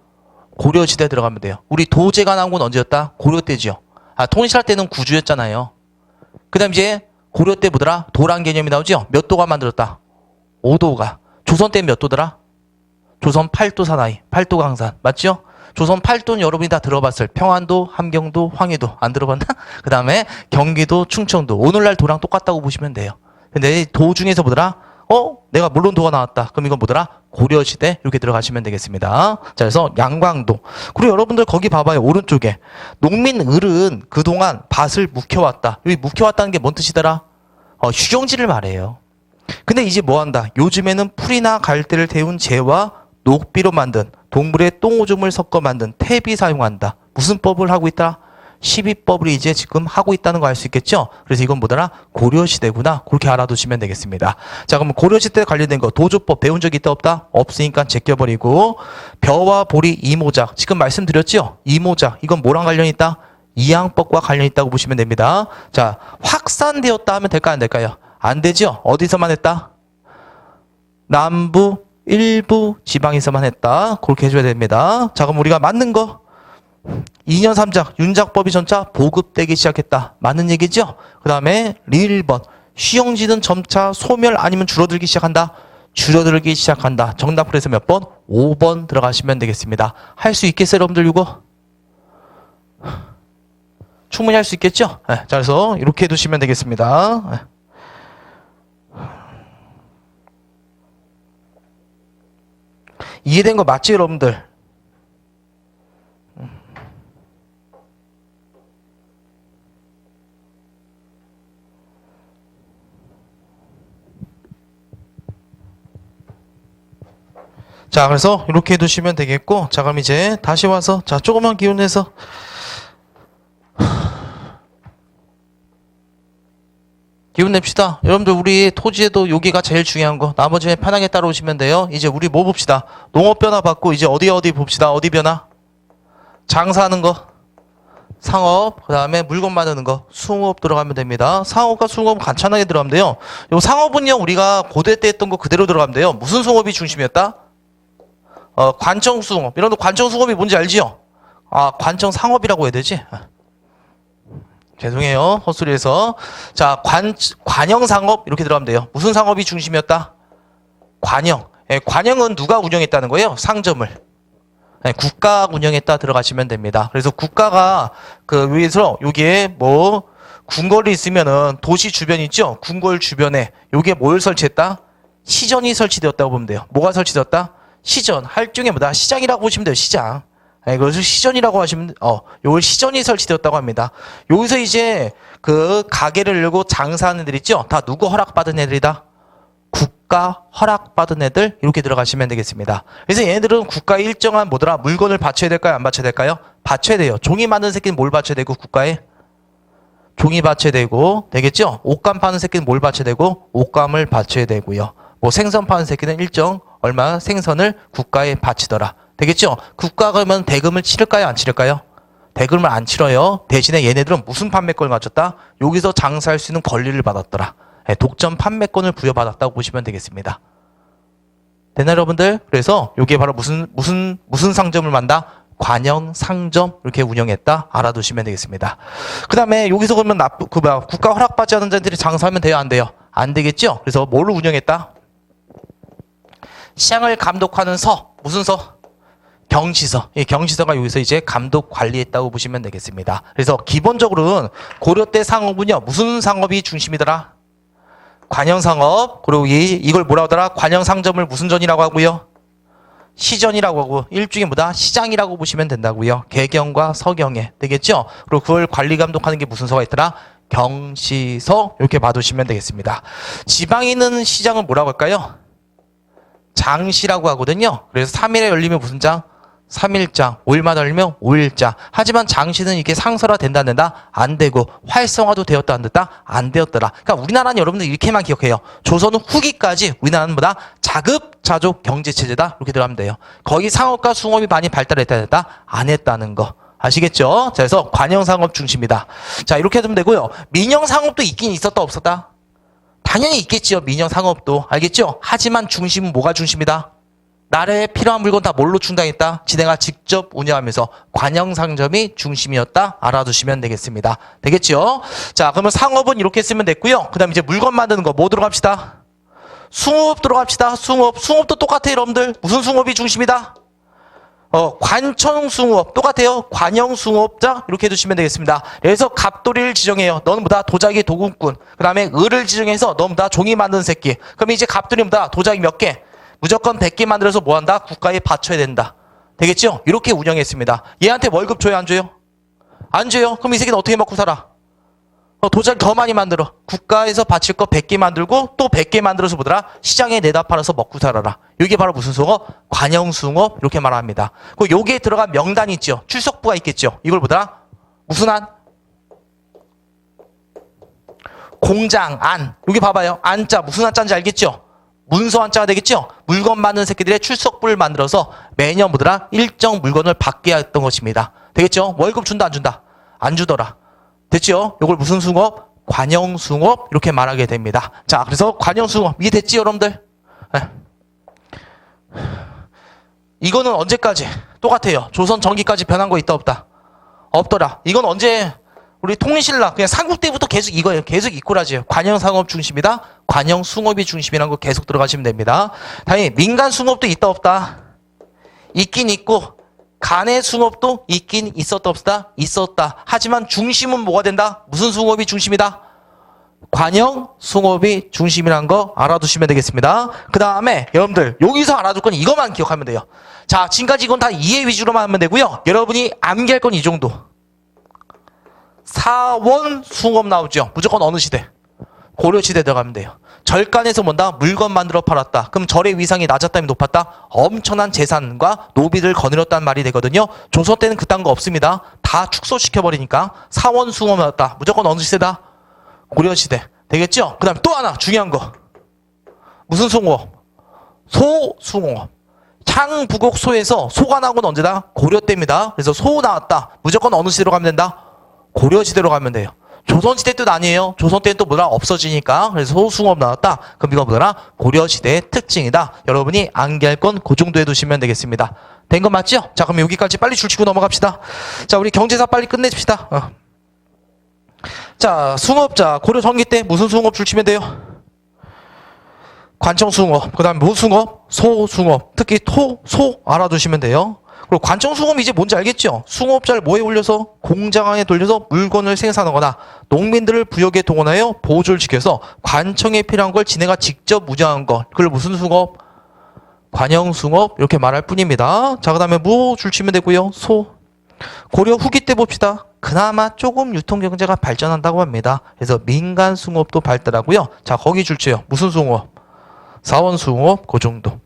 고려시대에 들어가면 돼요. 우리 도제가 나온 건 언제였다? 고려 때죠. 아, 통일할 때는 구주였잖아요. 그 다음 이제 고려 때 뭐더라? 도란 개념이 나오죠? 몇 도가 만들었다? 5도가. 조선 때 몇 도더라? 조선 8도 사나이, 8도 강산. 맞죠? 조선 8도는 여러분이 다 들어봤을. 평안도, 함경도, 황해도. 안 들어봤나? 그 다음에 경기도, 충청도. 오늘날 도랑 똑같다고 보시면 돼요. 근데 도 중에서 뭐더라? 내가 물론 도가 나왔다. 그럼 이건 뭐더라? 고려시대 이렇게 들어가시면 되겠습니다. 자, 그래서 양광도. 그리고 여러분들 거기 봐봐요. 오른쪽에. 농민을은 그동안 밭을 묵혀왔다. 여기 묵혀왔다는 게 뭔 뜻이더라? 휴경지를 말해요. 근데 이제 뭐 한다? 요즘에는 풀이나 갈대를 태운 재와 녹비로 만든 동물의 똥오줌을 섞어 만든 탭이 사용한다. 무슨 법을 하고 있다? 12법을 이제 지금 하고 있다는 거 알 수 있겠죠? 그래서 이건 뭐더라? 고려시대구나. 그렇게 알아두시면 되겠습니다. 자, 그럼 고려시대 관련된 거 도조법 배운 적 있다 없다? 없으니까 제껴버리고 벼와 보리 이모작 지금 말씀드렸죠? 이모작 이건 뭐랑 관련이 있다? 이항법과 관련이 있다고 보시면 됩니다. 자, 확산되었다 하면 될까요? 안 될까요? 안 되죠? 어디서만 했다? 남부 일부 지방에서만 했다. 그렇게 해줘야 됩니다. 자, 그럼 우리가 맞는 거 2년 3작 윤작법이 점차 보급되기 시작했다. 맞는 얘기죠? 그 다음에 1번 휴영지는 점차 소멸 아니면 줄어들기 시작한다. 줄어들기 시작한다. 정답 그래서 몇 번? 5번 들어가시면 되겠습니다. 할 수 있겠어요 여러분들 이거? 충분히 할 수 있겠죠? 네, 자, 그래서 이렇게 해두시면 되겠습니다. 네. 이해된 거 맞지 여러분들? 자, 그래서 이렇게 해두시면 되겠고, 자, 그럼 이제 다시 와서 자 조금만 기운내서 기운 냅시다. 여러분들 우리 토지에도 여기가 제일 중요한 거. 나머지는 편하게 따라오시면 돼요. 이제 우리 뭐 봅시다. 농업 변화 받고 이제 어디 봅시다. 어디 변화? 장사하는 거. 상업. 그 다음에 물건 만드는 거. 수공업 들어가면 됩니다. 상업과 수공업 간단하게 들어가면 돼요. 요 상업은요 우리가 고대 때 했던 거 그대로 들어가면 돼요. 무슨 수공업이 중심이었다? 관청 수공업. 여러분들 관청 수공업이 뭔지 알지요? 아, 관청 상업이라고 해야 되지? 죄송해요. 헛소리해서. 자, 관영 상업 이렇게 들어가면 돼요. 무슨 상업이 중심이었다? 관영. 예, 관영은 누가 운영했다는 거예요? 상점을. 예, 국가가 운영했다 들어가시면 됩니다. 그래서 국가가 그 위에서 여기에 뭐 궁궐이 있으면은 도시 주변 있죠? 궁궐 주변에 여기에 뭘 설치했다? 시전이 설치되었다고 보면 돼요. 뭐가 설치되었다? 시전. 할중에 뭐다? 시장이라고 보시면 돼요. 시장. 네, 그래서 시전이라고 하시면, 요걸 시전이 설치되었다고 합니다. 여기서 이제 그 가게를 열고 장사하는 애들 있죠? 다 누구 허락받은 애들이다? 국가 허락받은 애들, 이렇게 들어가시면 되겠습니다. 그래서 얘네들은 국가에 일정한 뭐더라? 물건을 바쳐야 될까요? 안 바쳐야 될까요? 바쳐야 돼요. 종이 만든 새끼는 뭘 바쳐야 되고, 국가에? 종이 바쳐야 되고, 되겠죠? 옷감 파는 새끼는 뭘 바쳐야 되고, 옷감을 바쳐야 되고요. 뭐 생선 파는 새끼는 일정 얼마 생선을 국가에 바치더라. 되겠죠? 국가가 그러면 대금을 치를까요? 안 치를까요? 대금을 안 치러요. 대신에 얘네들은 무슨 판매권을 가졌다? 여기서 장사할 수 있는 권리를 받았더라. 독점 판매권을 부여받았다고 보시면 되겠습니다. 되나요, 여러분들? 그래서 이게 바로 무슨 상점을 만다? 관영 상점 이렇게 운영했다. 알아두시면 되겠습니다. 그 다음에 여기서 그러면 국가 허락받지 않은 자들이 장사하면 돼요? 안 돼요? 안 되겠죠? 그래서 뭐를 운영했다? 시장을 감독하는 서. 무슨 서? 경시서. 이 경시서가 여기서 이제 감독 관리했다고 보시면 되겠습니다. 그래서 기본적으로는 고려 때 상업은요, 무슨 상업이 중심이더라? 관영상업. 그리고 이걸 뭐라고 하더라? 관영상점을 무슨 전이라고 하고요? 시전이라고 하고, 일종의 뭐다? 시장이라고 보시면 된다고요. 개경과 서경에. 되겠죠? 그리고 그걸 관리 감독하는 게 무슨 서가 있더라? 경시서. 이렇게 봐두시면 되겠습니다. 지방에 있는 시장은 뭐라고 할까요? 장시라고 하거든요. 그래서 3일에 열리면 무슨 장? 3일장. 5일마다 열리면 5일장. 하지만 장시는 이게 상설화 된다 안 된다? 안 되고 활성화도 되었다 안 됐다? 안 되었더라. 그러니까 우리나라는 여러분들 이렇게만 기억해요. 조선 후기까지 우리나라는 뭐다? 자급자족 경제체제다. 이렇게 들어가면 돼요. 거기 상업과 숭업이 많이 발달했다 안 했다? 안 했다는 거. 아시겠죠? 자, 그래서 관영상업 중심이다. 자, 이렇게 하면 되고요. 민영상업도 있긴 있었다 없었다? 당연히 있겠지요. 민영상업도. 알겠죠? 하지만 중심은 뭐가 중심이다? 나라에 필요한 물건 다 뭘로 충당했다? 지네가 직접 운영하면서 관영상점이 중심이었다. 알아두시면 되겠습니다. 되겠죠? 자, 그러면 상업은 이렇게 쓰면 됐고요. 그 다음에 이제 물건 만드는 거 뭐 들어갑시다? 숭업 들어갑시다. 숭업. 숭업도 똑같아요, 여러분들. 무슨 숭업이 중심이다? 관청숭업 똑같아요. 관영숭업자 이렇게 해두시면 되겠습니다. 그래서 갑돌이를 지정해요. 너는 뭐다? 도자기 도금꾼. 그 다음에 을을 지정해서 너는 뭐다? 종이 만드는 새끼. 그럼 이제 갑돌이 뭐다? 도자기 몇 개? 무조건 100개 만들어서 뭐한다? 국가에 바쳐야 된다. 되겠죠? 이렇게 운영했습니다. 얘한테 월급 줘요? 안 줘요? 안 줘요? 그럼 이 새끼는 어떻게 먹고 살아? 도자기 더 많이 만들어. 국가에서 바칠 거 100개 만들고 또 100개 만들어서 뭐더라? 시장에 내다 팔아서 먹고 살아라. 이게 바로 무슨 숭업? 관영숭업 이렇게 말합니다. 그 여기에 들어간 명단이 있죠. 출석부가 있겠죠. 이걸 뭐더라? 무슨 안? 공장 안. 여기 봐봐요. 안자 무슨 안자인지 알겠죠? 문서 한자가 되겠죠? 물건 만드는 새끼들의 출석부를 만들어서 매년 뭐더라? 일정 물건을 받게 했던 것입니다. 되겠죠? 월급 준다 안 준다? 안 주더라. 됐죠? 요걸 무슨 숭업? 관영숭업 이렇게 말하게 됩니다. 자, 그래서 관영숭업 이해됐지 여러분들? 네. 이거는 언제까지? 똑같아요. 조선 전기까지 변한 거 있다 없다? 없더라. 이건 언제? 우리 통일신라 그냥 삼국 때부터 계속 이거예요. 계속 이꼬라지예요. 관영상업 중심이다. 관영숭업이 중심이라는 거 계속 들어가시면 됩니다. 다행히 민간숭업도 있다 없다? 있긴 있고 간의 숭업도 있긴 있었다 없다? 있었다. 하지만 중심은 뭐가 된다? 무슨 숭업이 중심이다? 관영숭업이 중심이라는 거 알아두시면 되겠습니다. 그 다음에 여러분들 여기서 알아둘 건 이것만 기억하면 돼요. 자, 지금까지 이건 다 이해 위주로만 하면 되고요. 여러분이 암기할 건 이 정도. 사원숭업 나오죠. 무조건 어느 시대? 고려시대 들어가면 돼요. 절간에서 뭔다? 물건 만들어 팔았다. 그럼 절의 위상이 낮았다면 높았다? 엄청난 재산과 노비를 거느렸다는 말이 되거든요. 조선 때는 그딴 거 없습니다. 다 축소시켜버리니까 사원숭업 나왔다. 무조건 어느 시대다? 고려시대. 되겠죠? 그 다음에 또 하나 중요한 거. 무슨 숭업? 소숭업. 향부곡 소에서 소가 나온 건 언제다? 고려 때입니다. 그래서 소 나왔다. 무조건 어느 시대로 가면 된다? 고려시대로 가면 돼요. 조선시대 뜻 아니에요. 조선 때는 또 뭐라 없어지니까. 그래서 소숭업 나왔다. 그럼 이거 뭐더라? 고려시대의 특징이다. 여러분이 암기할 건 그 정도 해두시면 되겠습니다. 된 거 맞죠? 자, 그럼 여기까지 빨리 줄치고 넘어갑시다. 자, 우리 경제사 빨리 끝내줍시다. 자, 숭업자 고려 전기 때 무슨 숭업 줄치면 돼요? 관청숭업. 그 다음에 모숭업, 소숭업. 특히 토, 소 알아두시면 돼요. 그리고 관청숭업이 이제 뭔지 알겠죠? 숭업자를 뭐에 올려서 공장 안에 돌려서 물건을 생산하거나 농민들을 부역에 동원하여 보조를 지켜서 관청에 필요한 걸 지네가 직접 무장한 거. 그걸 무슨 숭업? 관영숭업 이렇게 말할 뿐입니다. 자, 그 다음에 무 줄치면 되고요. 소. 고려 후기 때 봅시다. 그나마 조금 유통경제가 발전한다고 합니다. 그래서 민간숭업도 발달하고요. 자, 거기 줄치요. 무슨 숭업? 사원숭업 그 정도.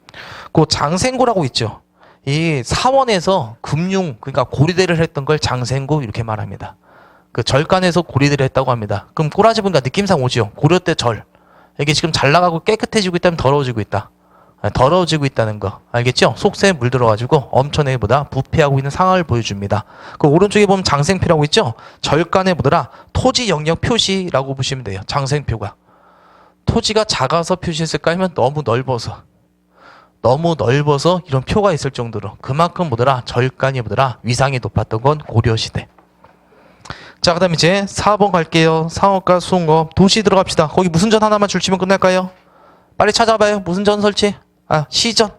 그 장생고라고 있죠. 이 사원에서 금융 그러니까 고리대를 했던 걸 장생고 이렇게 말합니다. 그 절간에서 고리대를 했다고 합니다. 그럼 꼬라지 보니까 느낌상 오죠. 고려 때 절. 이게 지금 잘 나가고 깨끗해지고 있다면 더러워지고 있다. 더러워지고 있다는 거 알겠죠? 속세에 물들어가지고 엄청나게 보다 부패하고 있는 상황을 보여줍니다. 그 오른쪽에 보면 장생표라고 있죠? 절간에 뭐더라? 토지 영역 표시라고 보시면 돼요. 장생표가. 토지가 작아서 표시했을까 하면 너무 넓어서 이런 표가 있을 정도로 그만큼 뭐더라? 절간이 뭐더라? 위상이 높았던 건 고려시대. 자, 그 다음에 이제 4번 갈게요. 상업과 숭업. 도시 들어갑시다. 거기 무슨 전 하나만 줄치면 끝날까요? 빨리 찾아봐요. 무슨 전 설치? 시장.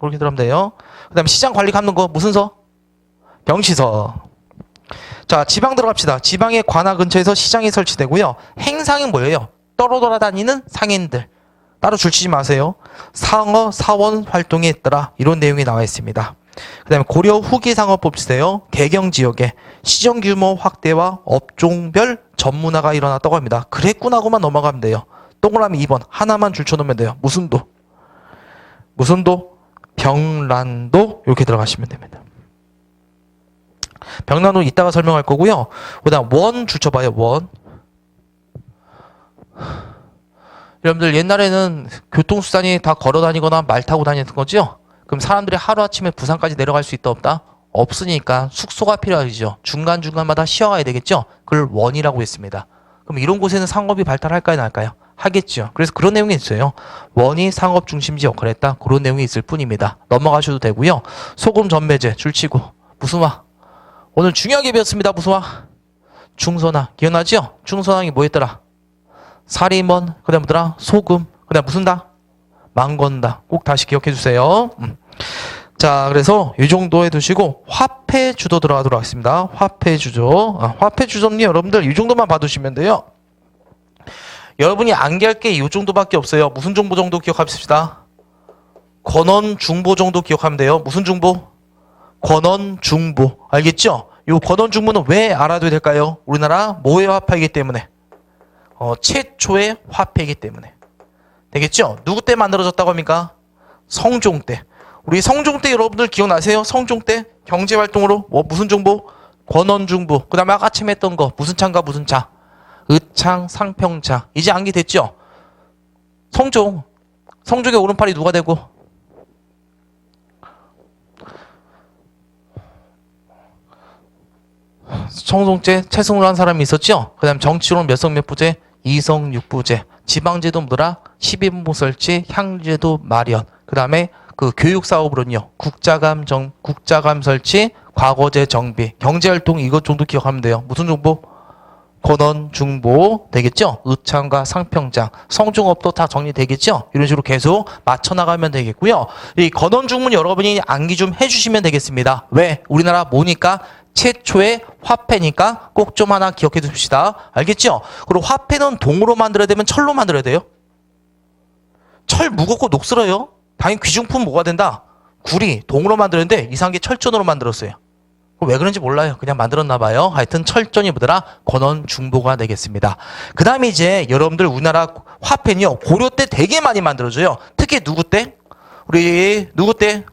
그렇게 들어가면 돼요. 그 다음에 시장 관리 감는 거 무슨 서? 병시서. 자, 지방 들어갑시다. 지방의 관하 근처에서 시장이 설치되고요. 행상은 뭐예요? 떠돌아다니는 상인들. 따로 줄치지 마세요. 상어, 사원 활동이 있더라. 이런 내용이 나와 있습니다. 그 다음에 고려 후기 상업 봅시다요. 개경지역에 시정 규모 확대와 업종별 전문화가 일어났다고 합니다. 그랬구나 하고만 넘어가면 돼요. 동그라미 2번 하나만 줄쳐놓으면 돼요. 무슨 도? 무슨 도? 병란도 이렇게 들어가시면 됩니다. 병란도 이따가 설명할 거고요. 그 다음 원 줄쳐봐요. 원. 여러분들 옛날에는 교통수단이 다 걸어 다니거나 말 타고 다녔던 거죠? 그럼 사람들이 하루아침에 부산까지 내려갈 수 있다 없다? 없으니까 숙소가 필요하죠. 중간중간마다 쉬어가야 되겠죠? 그걸 원이라고 했습니다. 그럼 이런 곳에는 상업이 발달할까요? 날까요? 하겠죠. 그래서 그런 내용이 있어요. 원이 상업 중심지 역할을 했다. 그런 내용이 있을 뿐입니다. 넘어가셔도 되고요. 소금 전매제 줄치고 무슨 화? 오늘 중요하게 배웠습니다. 무슨 화? 중선화. 기억나죠? 중선화이 뭐였더라? 사리먼, 그 다음 뭐더라? 소금, 그 다음 무슨 다? 망건다. 꼭 다시 기억해 주세요. 자, 그래서 이 정도 해두시고 화폐 주도 들어가도록 하겠습니다. 화폐 주조. 화폐 주조는 여러분들 이 정도만 봐두시면 돼요. 여러분이 암기할 게 이 정도밖에 없어요. 무슨 정보 정도 기억합시다. 권원 중보 정도 기억하면 돼요. 무슨 중보? 권원 중보. 알겠죠? 이 권원 중보는 왜 알아둬야 될까요? 우리나라 뭐의 화폐이기 때문에. 최초의 화폐이기 때문에. 되겠죠? 누구 때 만들어졌다고 합니까? 성종 때. 우리 성종 때 여러분들 기억나세요? 성종 때 경제활동으로 무슨 정보? 권원중부. 그 다음에 아까 아침에 했던 거 무슨 차인가 무슨 차? 의창, 상평차. 이제 암기됐죠? 성종의 오른팔이 누가 되고? 성종제 최승우라는 사람이 있었죠? 그 다음 정치로는 몇 성 몇 부제? 2성 6부제. 지방제도 뭐더라? 12분봉 설치, 향제도 마련. 그 다음에 그 교육사업으로는요. 국자감 설치, 과거제 정비, 경제활동 이것 정도 기억하면 돼요. 무슨 정보? 권원, 중보 되겠죠? 의창과 상평장, 성종업도 다 정리되겠죠? 이런 식으로 계속 맞춰나가면 되겠고요. 이 권원, 중문 여러분이 암기 좀 해주시면 되겠습니다. 왜? 우리나라 뭐니까? 최초의 화폐니까 꼭 좀 하나 기억해 둡시다. 알겠죠? 그리고 화폐는 동으로 만들어야 되면 철로 만들어야 돼요. 철 무겁고 녹슬어요. 당연히 귀중품 뭐가 된다? 구리, 동으로 만드는데 이상한 게 철전으로 만들었어요. 왜 그런지 몰라요. 그냥 만들었나 봐요. 하여튼 철전이 뭐더라? 권원 중보가 되겠습니다. 그 다음에 이제 여러분들 우리나라 화폐는요. 고려 때 되게 많이 만들어져요. 특히 누구 때? 우리 누구 때?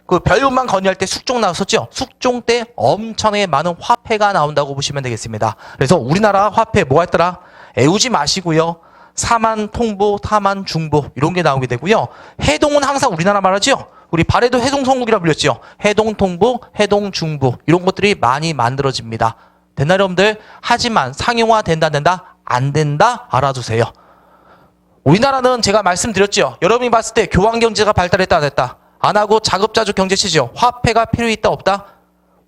그 별만 건의할 때 숙종 나왔었죠? 숙종 때 엄청나게 많은 화폐가 나온다고 보시면 되겠습니다. 그래서 우리나라 화폐 뭐가 있더라? 애우지 마시고요. 사만, 통보, 타만, 중보 이런 게 나오게 되고요. 해동은 항상 우리나라 말하죠? 우리 발해도 해동성국이라 불렸죠? 해동, 통보, 해동, 중보 이런 것들이 많이 만들어집니다. 됐나 여러분들? 하지만 상용화 된다 안 된다 알아두세요. 우리나라는 제가 말씀드렸죠? 여러분이 봤을 때 교환경제가 발달했다 안 했다? 안 하고 자급자족 경제체제요. 화폐가 필요 있다 없다?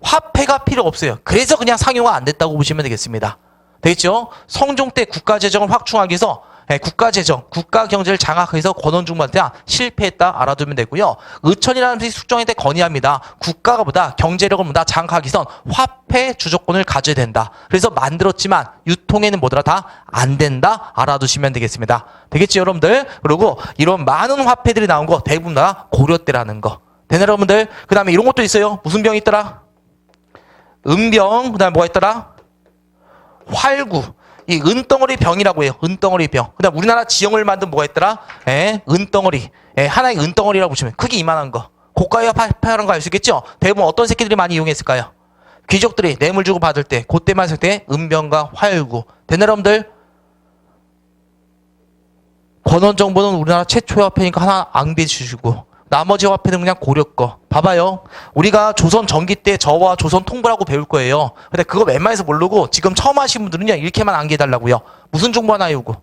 화폐가 필요 없어요. 그래서 그냥 상용화 안 됐다고 보시면 되겠습니다. 되겠죠? 성종 때 국가재정을 확충하기 위해서 국가재정, 국가경제를 장악해서 권원중부한테 실패했다 알아두면 되고요. 의천이라는 뜻이 숙종할 때 건의합니다. 국가가 보다 경제력을 보다 장악하기 위해선 화폐 주조권을 가져야 된다. 그래서 만들었지만 유통에는 뭐더라 다 안 된다 알아두시면 되겠습니다. 되겠죠 여러분들? 그리고 이런 많은 화폐들이 나온 거 대부분 다 고려 때라는 거. 되나 여러분들? 그 다음에 이런 것도 있어요. 무슨 병이 있더라? 은병, 그 다음에 뭐가 있더라? 활구. 이 은덩어리 병이라고 해요. 은덩어리 병. 그 다음 우리나라 지형을 만든 뭐가 있더라? 은덩어리. 하나의 은덩어리라고 보시면 크게 이만한 거. 고가의 화폐라는 거 알 수 있겠죠? 대부분 어떤 새끼들이 많이 이용했을까요? 귀족들이 뇌물 주고 받을 때, 그때만 했을 때 은병과 활구. 되나 여러분들? 권원정보는 우리나라 최초의 화폐니까 하나 앙비해 주시고 나머지 화폐는 그냥 고려 거. 봐봐요. 우리가 조선 전기 때 저와 조선 통보라고 배울 거예요. 근데 그거 웬만해서 모르고 지금 처음 하신 분들은요. 이렇게만 암기해달라고요. 무슨 정보 하나 외우고.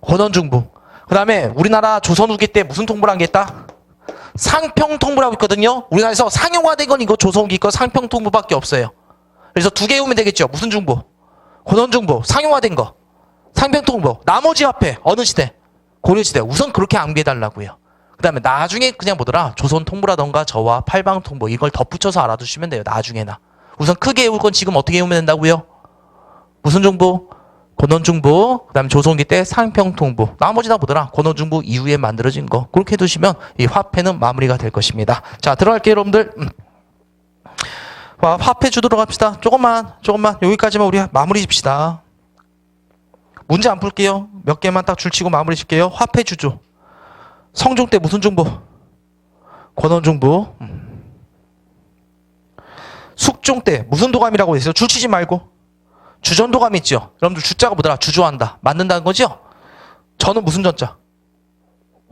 권원중부. 그 다음에 우리나라 조선 후기 때 무슨 통보를 암기했다? 상평통보라고 있거든요. 우리나라에서 상용화된 건 이거 조선 후기 거 상평통보밖에 없어요. 그래서 두 개 외우면 되겠죠. 무슨 중보? 권원중부. 상용화된 거. 상평통보. 나머지 화폐. 어느 시대? 고려시대. 우선 그렇게 암기해달라고요. 그 다음에 나중에 그냥 뭐더라? 조선 통보라던가 저와 팔방 통보 이걸 덧붙여서 알아두시면 돼요. 나중에나. 우선 크게 외울 건 지금 어떻게 외우면 된다고요? 무슨 정보? 권원중보, 그 다음에 조선기 때 상평통보. 나머지 다 뭐더라? 권원중보 이후에 만들어진 거. 그렇게 해두시면 이 화폐는 마무리가 될 것입니다. 자, 들어갈게요, 여러분들. 화폐 주 들어갑시다. 조금만. 여기까지만 우리 마무리 집시다. 문제 안 풀게요. 몇 개만 딱 줄치고 마무리 질게요. 화폐 주죠. 성종 때 무슨 중보? 권원중부. 숙종 때 무슨 도감이라고 했어요? 줄치지 말고. 주전도감 있죠? 여러분들 주자가 뭐더라? 주조한다. 만든다는 거죠? 저는 무슨 전자?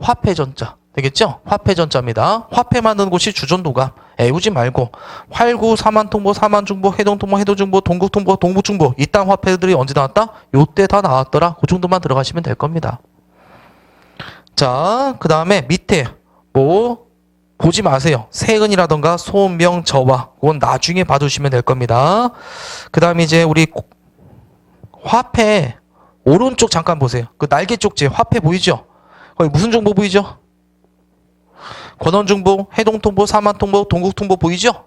화폐전자. 되겠죠? 화폐전자입니다. 화폐 만드는 곳이 주전도감. 애우지 말고. 활구, 사만통보, 사만중보, 해동통보, 해도중보, 동국통보, 동북중보. 이딴 화폐들이 언제 나왔다? 요때 다 나왔더라. 그 정도만 들어가시면 될 겁니다. 자, 그 다음에 밑에 뭐 보지 마세요. 세은이라던가 소명, 저와. 그건 나중에 봐두시면 될 겁니다. 그 다음에 이제 우리 화폐 오른쪽 잠깐 보세요. 그 날개 쪽지 화폐 보이죠? 거기 무슨 정보 보이죠? 권원중보, 해동통보, 사만통보, 동국통보 보이죠?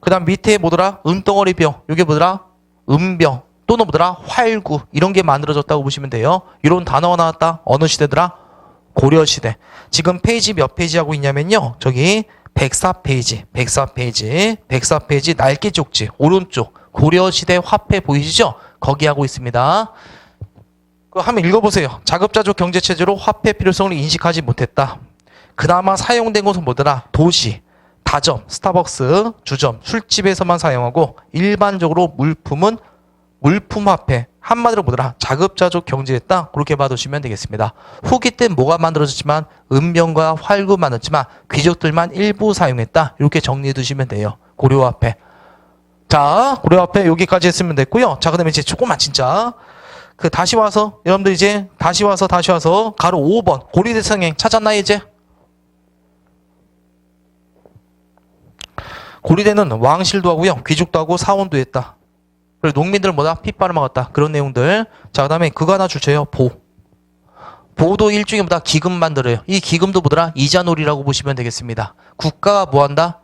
그 다음 밑에 뭐더라? 은덩어리병. 이게 뭐더라? 은병. 또는 뭐더라? 활구. 이런 게 만들어졌다고 보시면 돼요. 이런 단어가 나왔다. 어느 시대더라? 고려시대. 지금 페이지 몇 페이지 하고 있냐면요. 저기 104페이지, 104페이지, 104페이지 날개 쪽지 오른쪽 고려시대 화폐 보이시죠? 거기 하고 있습니다. 그거 한번 읽어보세요. 자급자족 경제체제로 화폐 필요성을 인식하지 못했다. 그나마 사용된 곳은 뭐더라? 도시, 다점, 스타벅스, 주점, 술집에서만 사용하고 일반적으로 물품은 물품화폐. 한마디로 뭐더라? 자급자족 경제했다. 그렇게 봐두시면 되겠습니다. 후기 때 뭐가 만들어졌지만 은병과 활구 만들었지만 귀족들만 일부 사용했다. 이렇게 정리해 두시면 돼요. 고려화폐. 자, 고려화폐 여기까지 했으면 됐고요. 자, 그다음에 이제 조금만 진짜 다시 와서 여러분들 이제 다시 와서 가로 5번 고리대 성행 찾았나요 이제? 고리대는 왕실도 하고요. 귀족도 하고 사원도 했다. 그리고 농민들은 뭐다? 핏발을 먹었다. 그런 내용들. 자, 그 다음에 그거 하나 주세요. 보. 보도 일종의 뭐다? 기금 만들어요. 이 기금도 뭐더라? 이자놀이라고 보시면 되겠습니다. 국가가 뭐 한다?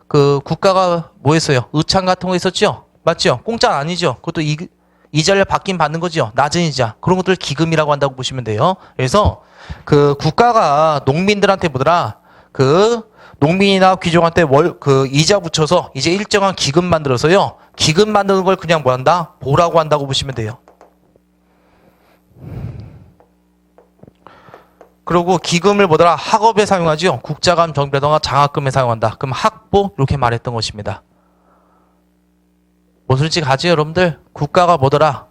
국가가 뭐 했어요? 의창 같은 거 했었죠? 맞죠? 공짜 아니죠? 그것도 이자를 받긴 받는 거죠. 낮은 이자. 그런 것들 기금이라고 한다고 보시면 돼요. 그래서 국가가 농민들한테 뭐더라? 농민이나 귀족한테 이자 붙여서 이제 일정한 기금 만들어서요. 기금 만드는 걸 그냥 뭐 한다? 보라고 한다고 보시면 돼요. 그리고 기금을 뭐더라? 학업에 사용하죠. 국자감, 정배등과 장학금에 사용한다. 그럼 학보 이렇게 말했던 것입니다. 뭔 소리인지 가지 여러분들? 국가가 뭐더라?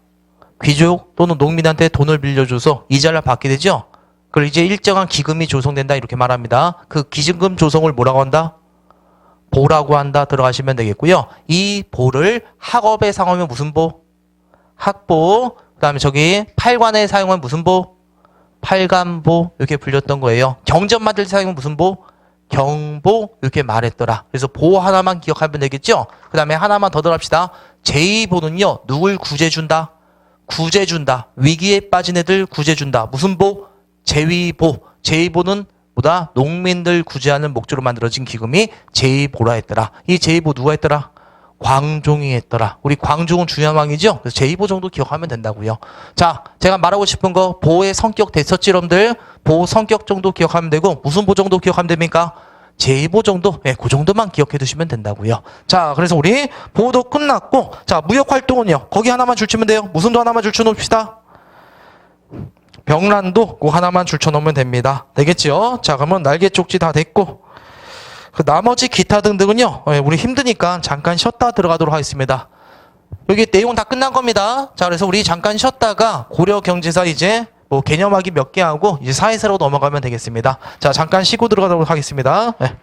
귀족 또는 농민한테 돈을 빌려줘서 이자를 받게 되죠. 그리고 이제 일정한 기금이 조성된다 이렇게 말합니다. 그 기금 조성을 뭐라고 한다? 보라고 한다 들어가시면 되겠고요. 이 보를 학업에 사용하면 무슨 보? 학보. 그 다음에 저기 팔관에 사용하면 무슨 보? 팔관보 이렇게 불렸던 거예요. 경전 만들 때 사용하면 무슨 보? 경보 이렇게 말했더라. 그래서 보 하나만 기억하면 되겠죠. 그 다음에 하나만 더 들어갑시다. 제2보는요. 누굴 구제준다? 구제준다. 위기에 빠진 애들 구제준다. 무슨 보? 제2보. 제2보는 보다 농민들 구제하는 목적으로 만들어진 기금이 제2보라 했더라. 이 제2보 누가 했더라? 광종이 했더라. 우리 광종은 중요한 왕이죠? 그래서 제2보 정도 기억하면 된다고요. 자, 제가 말하고 싶은 거 보의 성격 됐었지 여러분들? 보 성격 정도 기억하면 되고 무슨 보 정도 기억하면 됩니까? 제2보 정도? 예, 그 정도만 기억해 두시면 된다고요. 자, 그래서 우리 보도 끝났고 자, 무역활동은요. 거기 하나만 줄치면 돼요. 무슨 도 하나만 줄쳐놓읍시다. 병란도 그 하나만 줄쳐놓으면 됩니다. 되겠죠? 자, 그러면 날개 쪽지 다 됐고 나머지 기타 등등은요. 우리 힘드니까 잠깐 쉬었다 들어가도록 하겠습니다. 여기 내용 다 끝난 겁니다. 자, 그래서 우리 잠깐 쉬었다가 고려 경제사 이제 뭐 개념하기 몇 개 하고 이제 사회사로 넘어가면 되겠습니다. 자, 잠깐 쉬고 들어가도록 하겠습니다. 네.